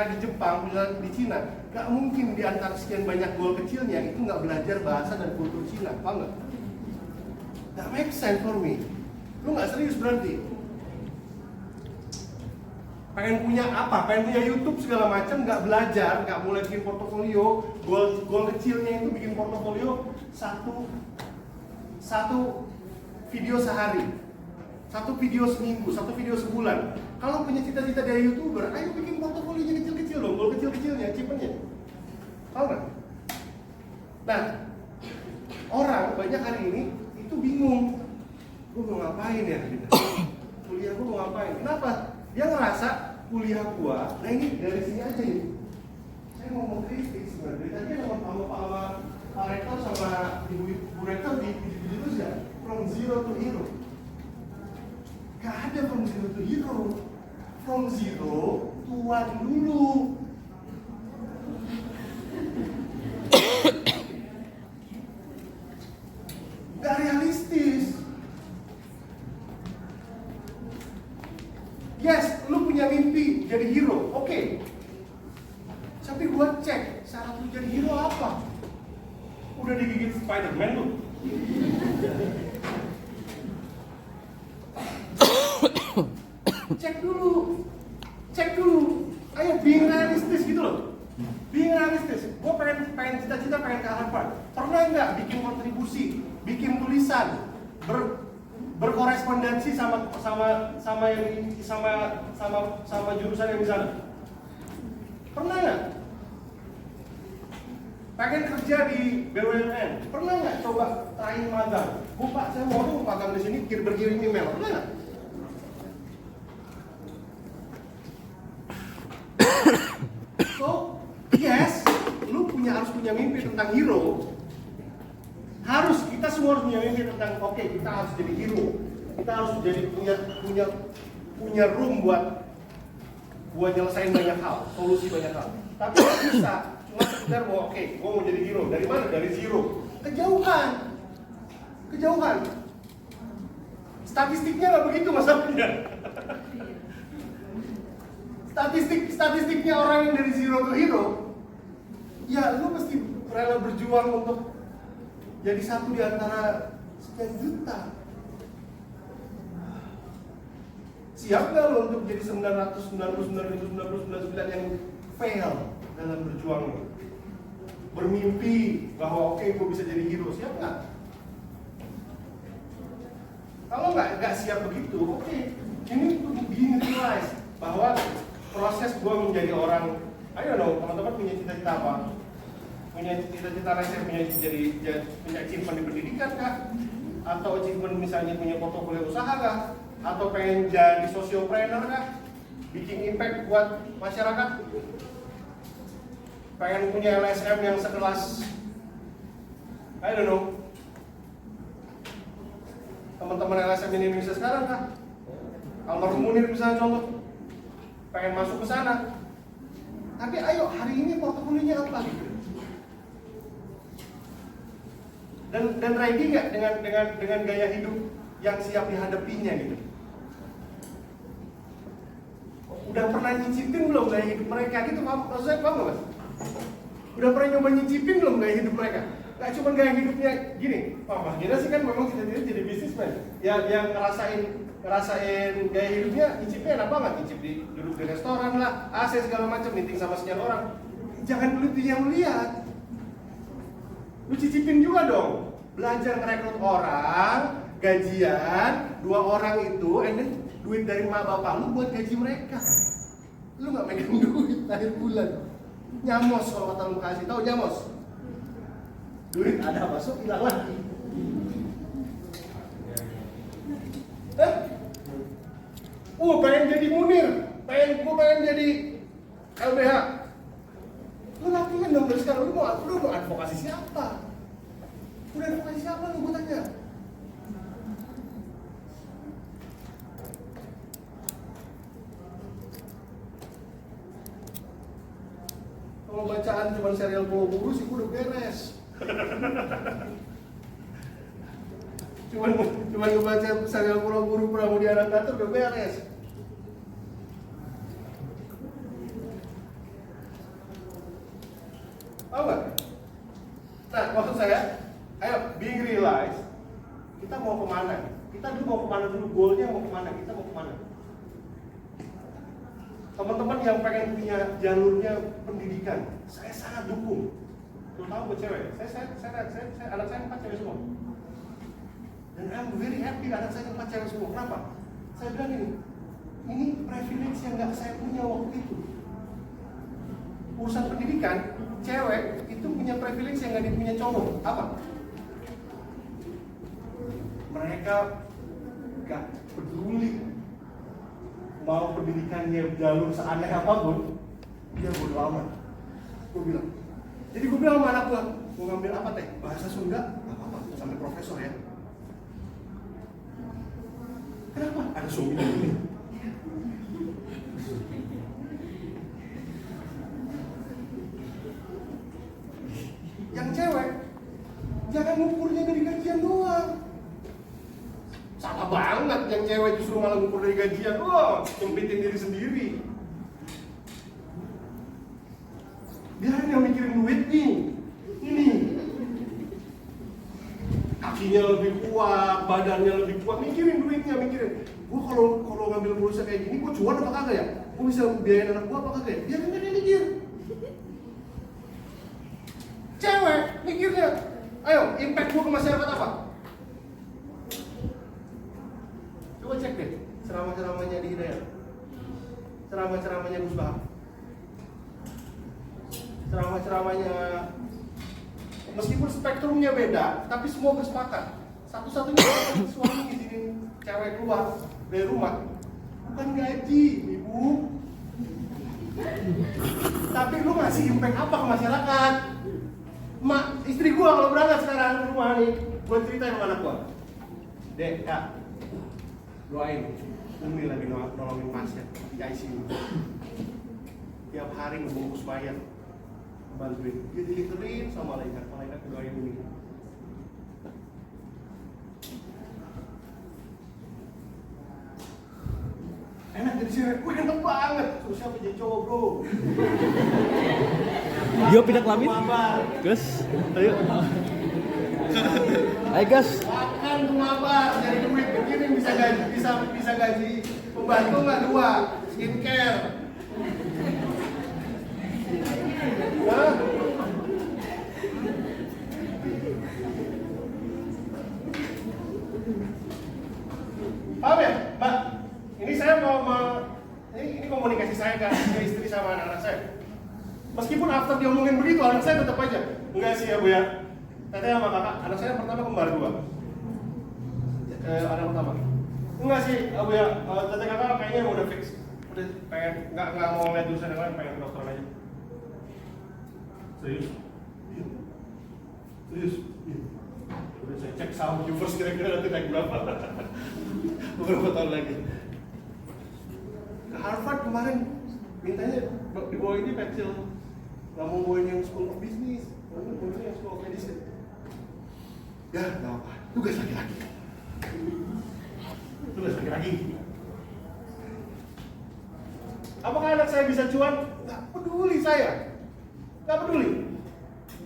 di Jepang, pengusaha di Cina. Gak mungkin di antara sekian banyak goal kecilnya itu nggak belajar bahasa dan kultur Cina, paham nggak? That make sense for me. Lu nggak serius berarti. Pengen punya apa? Pengen punya YouTube segala macam, nggak belajar, nggak mulai bikin portofolio. Goal kecilnya itu bikin portofolio satu video sehari, satu video seminggu, satu video sebulan. Kalau punya cita-cita dari YouTuber, ayo bikin portofolionya kecil-kecil dong, goal kecil-kecilnya, achievementnya. Tahu nggak? Nah, orang banyak hari ini itu bingung, gue mau ngapain ya? Gitu. Kuliah gue mau ngapain? Kenapa? Dia ngerasa kuliah gue, nah ini dari sini aja ini. Saya ngomong kritik sebenarnya. Tadi sama Pak Rektor sama Ibu Rektor di itu ya, from zero to hero. Gak ada from zero to hero. From zero to one dulu. Gak realistis. Yes, lu punya mimpi jadi hero, oke. Tapi gua cek, syarat lu jadi hero apa? Udah digigit Spider-Man lu? Cek dulu. Ayo being realistis gitu loh. Being realistis. Gue pengen cita-cita pengen ke Harvard. Pernah nggak bikin kontribusi, bikin tulisan, berkorespondensi sama jurusan yang di sana? Pernah nggak? Pengen kerja di BUMN? Pernah nggak coba trying magang? Bu Pak, saya mau dong magang di sini berkirim email. Pernah nggak? So, yes, lu harus punya mimpi tentang hero. Kita semua harus punya mimpi tentang oke, kita harus jadi hero. Kita harus jadi punya room buat nyelesain banyak hal, solusi banyak hal. Tapi nggak bisa cuma sekedar mau oke, gue mau jadi hero. Dari mana? Dari zero. Kejauhan. Statistiknya nggak begitu masalahnya. Statistiknya orang yang dari zero to hero, ya lu mesti rela berjuang untuk jadi satu di antara sekian juta. Siap nggak lo untuk jadi 999.999 yang fail dalam berjuangnya? Bermimpi bahwa oke, gue bisa jadi hero, siap nggak? Kalau nggak siap begitu, oke, ini being realize bahwa proses gue menjadi orang, ayo dong teman-teman punya cita-cita apa? Punya cita-cita lain, punya achievement di pendidikan kah? Atau achievement misalnya punya portofolio usaha kah? Atau pengen jadi sociopreneur kah? Bikin impact buat masyarakat? Pengen punya LSM yang sekelas, I don't know, teman-teman LSM di Indonesia sekarang kah? Almarhum Munir misalnya contoh, pengen masuk ke sana. Tapi ayo hari ini portofolionya apa gitu? Dan ready nggak dengan gaya hidup yang siap dihadapinya gitu? Udah pernah nyicipin belum gaya hidup mereka gitu? Maksud saya paham nggak mas? Udah pernah nyoba nyicipin belum gaya hidup mereka? Gak cuma gaya hidupnya gini, Mas Gina sih kan memang cita-cita jadi bisnismen. Yang ngerasain gaya hidupnya, nyicipnya enak banget, nyicip duduk di restoran lah, AC segala macam, meeting sama sekian orang. Jangan dulu yang lihat, lu cicipin juga dong. Belajar merekrut orang, gajian 2 orang itu, and then duit dari mak bapak lu buat gaji mereka. Lu nggak nggak pegang duit akhir bulan. Nyamos kalau kata lu kasih, tahu nyamos? Duit ada masuk hilang lagi. Pengen jadi Munir, pengen jadi LBH. Lu lakuin dong dari sekarang, lu mau advokasi siapa? Udah advokasi siapa lu, gue tanya? Kalau bacaan cuma serial Pulau Buru sih gue udah beres. cuman ngebaca serial Pulau Buru Pramudia Anantara udah beres. Tahu nggak? Nah, maksud saya, ayo being realize, kita mau kemana? Kita dulu mau kemana dulu? Goalnya mau kemana? Kita mau kemana? Teman-teman yang pengen punya jalurnya pendidikan, saya sangat dukung. Terutama buat cewek. Saya anak saya 4 cewek semua. Dan I'm very happy anak saya 4 cewek semua. Kenapa? Saya bilang ini privilege yang nggak saya punya waktu itu. Urusan pendidikan, cewek itu punya privilege yang nggak dipunya cowok. Apa? Mereka nggak peduli mau pendidikannya jalur seaneh apapun, dia bodo amat. Gue bilang. Jadi gue bilang sama anak gue, mau ngambil apa teh? Bahasa Sunda? Gak apa-apa, sampai profesor ya. Kenapa? Ada Sunda ini. Yang cewek, jangan ngukurnya dari gajian doang. Salah banget yang cewek justru malah ngukur dari gajian. Nyempitin diri sendiri. Dia hanya mikirin duit nih. Ini kakinya lebih kuat, badannya lebih kuat, mikirin duitnya, mikirin. Gue kalau ngambil kursusnya kayak gini, gue cuan apa kagak ya? Gue bisa biayain anak gue apa kagak ya? Dia kan dia mikir. Cewek mikirnya, ayo impact gue ke masyarakat apa? Coba cek deh ceramah-ceramahnya di Hidayat, ceramah-ceramahnya Gus Bahar, ceramah-ceramahnya, meskipun spektrumnya beda, tapi semua bersepakat. Satu-satunya suami izinin cewek keluar dari rumah bukan gaji, ibu, tapi lu ngasih impact apa ke masyarakat? Mak, istri gua kalau berangkat sekarang ke rumah nih, gua ceritain sama anak gua, Dek, Kak, doain Umi lagi nolongin pasien di ICU. Tiap hari ngebungkus bayar, bantuin. Dia diliterin sama malaikat doain Umi. Enak jadi cewek, gue enak banget. Terus siapa jadi cowok bro? Dia pindah kelamin? Gus, ayo. Ayo Gus. Makan tuh mabar, jadi duit begini bisa gaji pembantu nggak 2 skincare. Hah? Paham ya, Mbak? Ini saya ini komunikasi saya ke istri sama anak-anak saya. Meskipun after diomongin begitu, anak saya tetap aja enggak sih ya Bu ya. Teteh sama kakak, anak saya pertama kembar 2. Anak pertama. Enggak sih, Bu ya. Teteh kakak kayaknya udah fix. Udah pengen enggak mau lihat jurusan yang lain, pengen kedokteran aja. Serius? Iya. Serius? Iya. Udah saya cek saham viewers kira-kira nanti naik berapa. Beberapa tahun lagi. Ke Harvard kemarin mintanya di bawah ini pensil. Nggak mau bawain yang School of Business, mau bawain yang School of Medicine. Ya, nggak apa, tugas laki-laki. Tugas laki-laki. Apakah anak saya bisa cuan? Nggak peduli saya. Nggak peduli.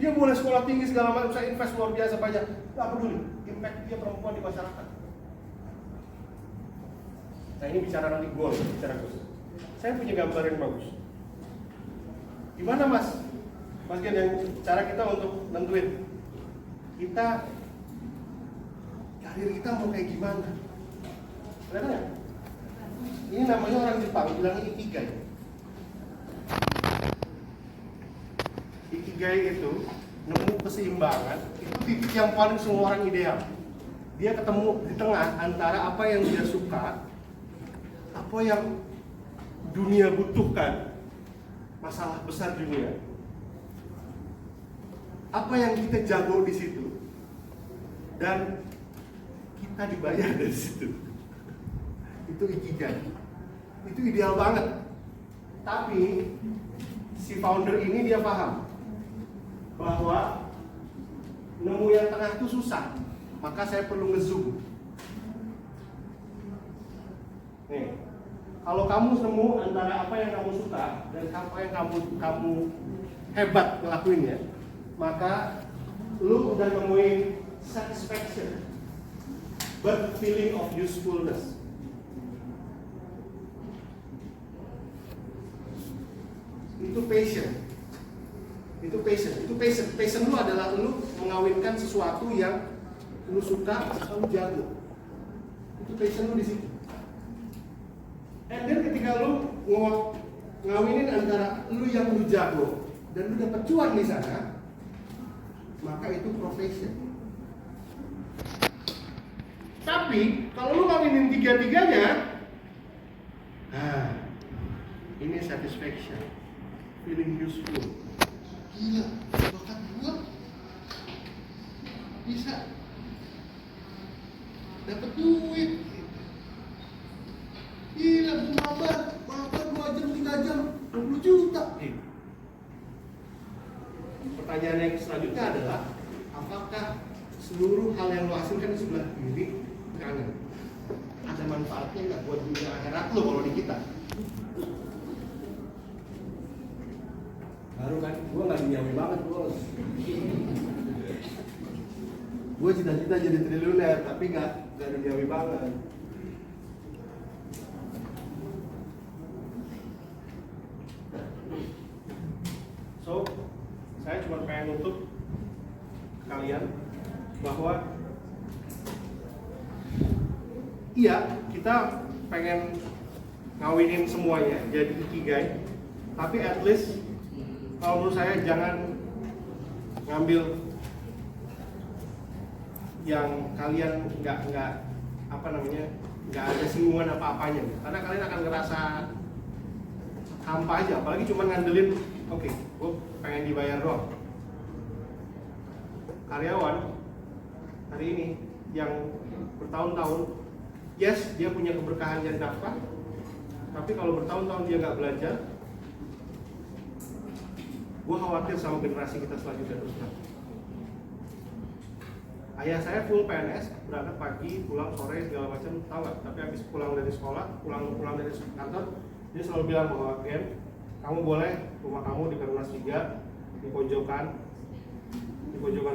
Dia boleh sekolah tinggi segala macam, saya invest luar biasa banyak. Nggak peduli. Impact dia perempuan di masyarakat. Nah ini bicara nanti goal, bicara goal. Saya punya gambar yang bagus. Gimana Mas? Mas Gen, yang cara kita untuk nentuin kita karir kita mau kayak gimana? Kelihatan nggak? Ini namanya orang Jepang bilangnya ikigai. ikigai itu nemu keseimbangan, itu titik yang paling semua orang ideal. Dia ketemu di tengah antara apa yang dia suka, apa yang dunia butuhkan, masalah besar dunia, apa yang kita jago di situ, dan kita dibayar dari situ. Itu ikigai. Itu ideal banget. Tapi si founder ini dia paham bahwa nemu yang tengah itu susah, maka saya perlu ngezoom. Nih, kalau kamu nemu antara apa yang kamu suka dan apa yang kamu hebat ngelakuinnya, maka lu udah nemuin satisfaction, but feeling of usefulness. Itu passion lu adalah lu mengawinkan sesuatu yang lu suka, lu jago. Itu passion lu di situ. And then ketika lu ngawinin antara lu yang lu jago dan lu dapat cuan di sana, maka itu profession. Tapi kalau lu ngawinin tiga-tiganya, ini satisfaction, feeling useful. Gila, bakat gua bisa dapat duit. Gila, gua mabar 2 jam, 3 jam, 20 juta. Pertanyaan yang selanjutnya adalah, apakah seluruh hal yang lo hasilkan di sebelah kiri kanan ada manfaatnya nggak buat dunia akhirat lo kalau di kita? Baru kan, gue nggak duniawi banget bos. Gue cita-cita jadi triliuner, tapi nggak duniawi banget. So, saya cuma pengen nutup kalian bahwa iya, kita pengen ngawinin semuanya jadi ikigai, tapi at least kalau menurut saya jangan ngambil yang kalian nggak nggak ada singgungan apa-apanya, karena kalian akan ngerasa hampa aja, apalagi cuma ngandelin oke, gue pengen dibayar doang. Karyawan hari ini yang bertahun-tahun, yes dia punya keberkahan dari nafkah, tapi kalau bertahun-tahun dia nggak belajar, gue khawatir sama generasi kita selanjutnya terus terang. Ayah saya full PNS, berangkat pagi, pulang sore segala macam, tahu nggak? Tapi habis pulang dari sekolah, pulang dari kantor, dia selalu bilang bahwa Gen, kamu boleh rumah kamu di Perumnas 3, di pojokan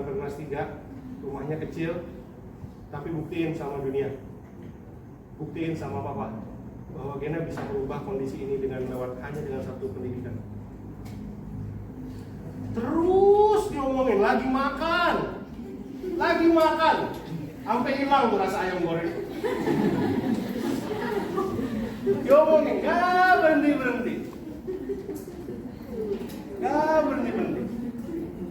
Perumnas 3, rumahnya kecil, tapi buktiin sama dunia, buktiin sama papa bahwa Gena bisa merubah kondisi ini hanya dengan satu pendidikan. Terus diomongin lagi makan, sampai hilang tuh rasa ayam goreng. Diomongin gak berhenti.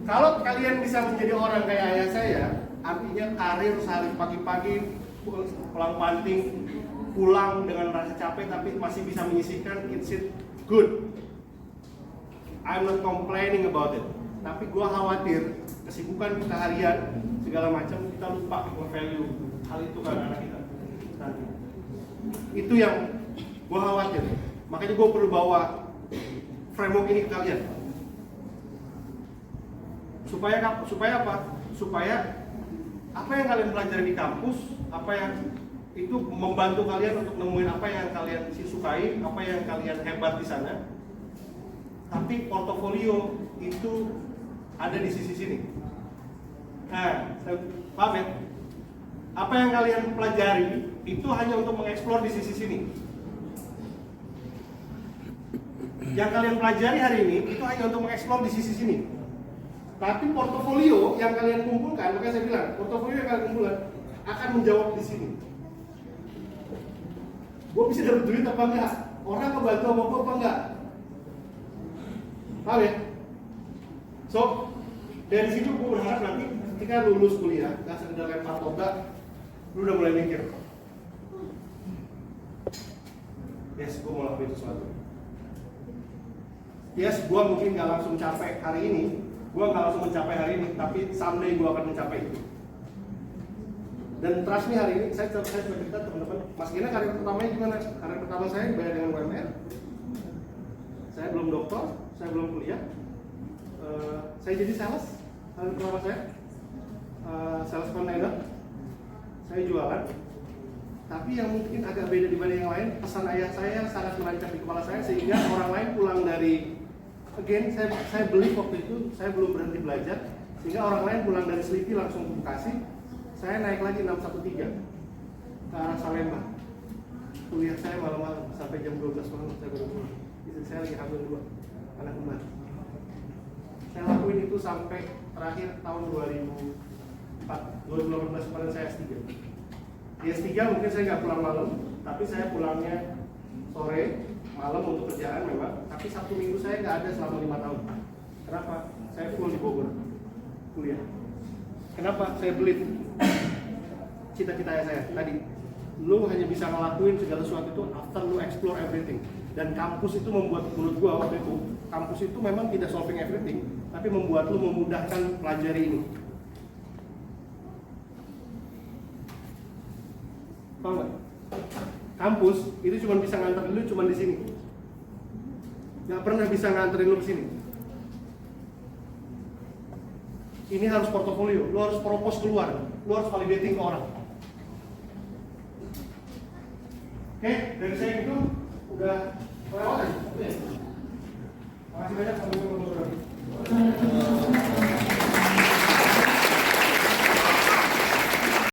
Kalau kalian bisa menjadi orang kayak ayah saya, artinya karir sehari pagi-pagi pulang panting, pulang dengan rasa capek tapi masih bisa menyisihkan, it's it good. I'm not complaining about it. Tapi gua khawatir kesibukan kita harian segala macam kita lupa nge-value hal itu kan anak kita. Nanti. Itu yang gua khawatir. Makanya gua perlu bawa framework ini ke kalian. Supaya apa? Supaya apa yang kalian pelajari di kampus, apa yang itu membantu kalian untuk nemuin apa yang kalian sukai, apa yang kalian hebat di sana. Tapi portofolio itu ada di sisi sini. Nah, paham ya? Apa yang kalian pelajari itu hanya untuk mengeksplor di sisi sini. Yang kalian pelajari hari ini itu hanya untuk mengeksplor di sisi sini. Tapi portofolio yang kalian kumpulkan, makanya saya bilang, portofolio yang kalian kumpulkan akan menjawab di sini. Gue bisa dapat duit apa enggak? Orang ngebantu sama gue apa enggak? Paham ya? So dari situ gue berharap nanti ketika lulus kuliah, nggak sekedar lempar toga, lu udah mulai mikir, yes, gue mau lakuin sesuatu. Yes, gue mungkin nggak langsung capai hari ini, gue nggak langsung mencapai hari ini, tapi someday gue akan mencapai itu. Dan trust me, hari ini saya cerita teman-teman, Mas Gina karir pertamanya gimana? Karir pertama saya dibayar dengan UMR. Saya belum doktor, saya belum kuliah. Saya jadi sales, karir pertama saya sales container. Saya jualan. Tapi yang mungkin agak beda dibanding yang lain, pesan ayah saya sangat menancap di kepala saya sehingga orang lain pulang dari, again, saya beli waktu itu, saya belum berhenti belajar, sehingga orang lain pulang dari Selipi langsung ke Bekasi. Saya naik lagi 613 ke arah Salemba. Kuliah saya malam-malam sampai jam 12 malam saya baru pulang. Istri saya lagi hamil 2 anak kembar. Saya lakuin itu sampai terakhir tahun 2018 kemarin saya S3. Di S3 mungkin saya nggak pulang malam, tapi saya pulangnya sore, malam untuk kerjaan memang. Tapi Sabtu Minggu saya nggak ada selama 5 tahun. Kenapa? Saya full di Bogor kuliah. Kenapa? Saya beli cita-cita saya tadi. Lu hanya bisa ngelakuin segala sesuatu itu after lu explore everything. Dan kampus itu membuat, menurut gua waktu itu, kampus itu memang tidak solving everything, tapi membuat lu memudahkan pelajari ini. Paham nggak? Kampus itu cuma bisa nganterin lu cuma di sini. Nggak pernah bisa nganterin lu ke sini. Ini harus portofolio, lu harus propose keluar, lu harus validating ke orang. Oke, dari saya itu udah kelewatan. Makasih banyak, sampai jumpa.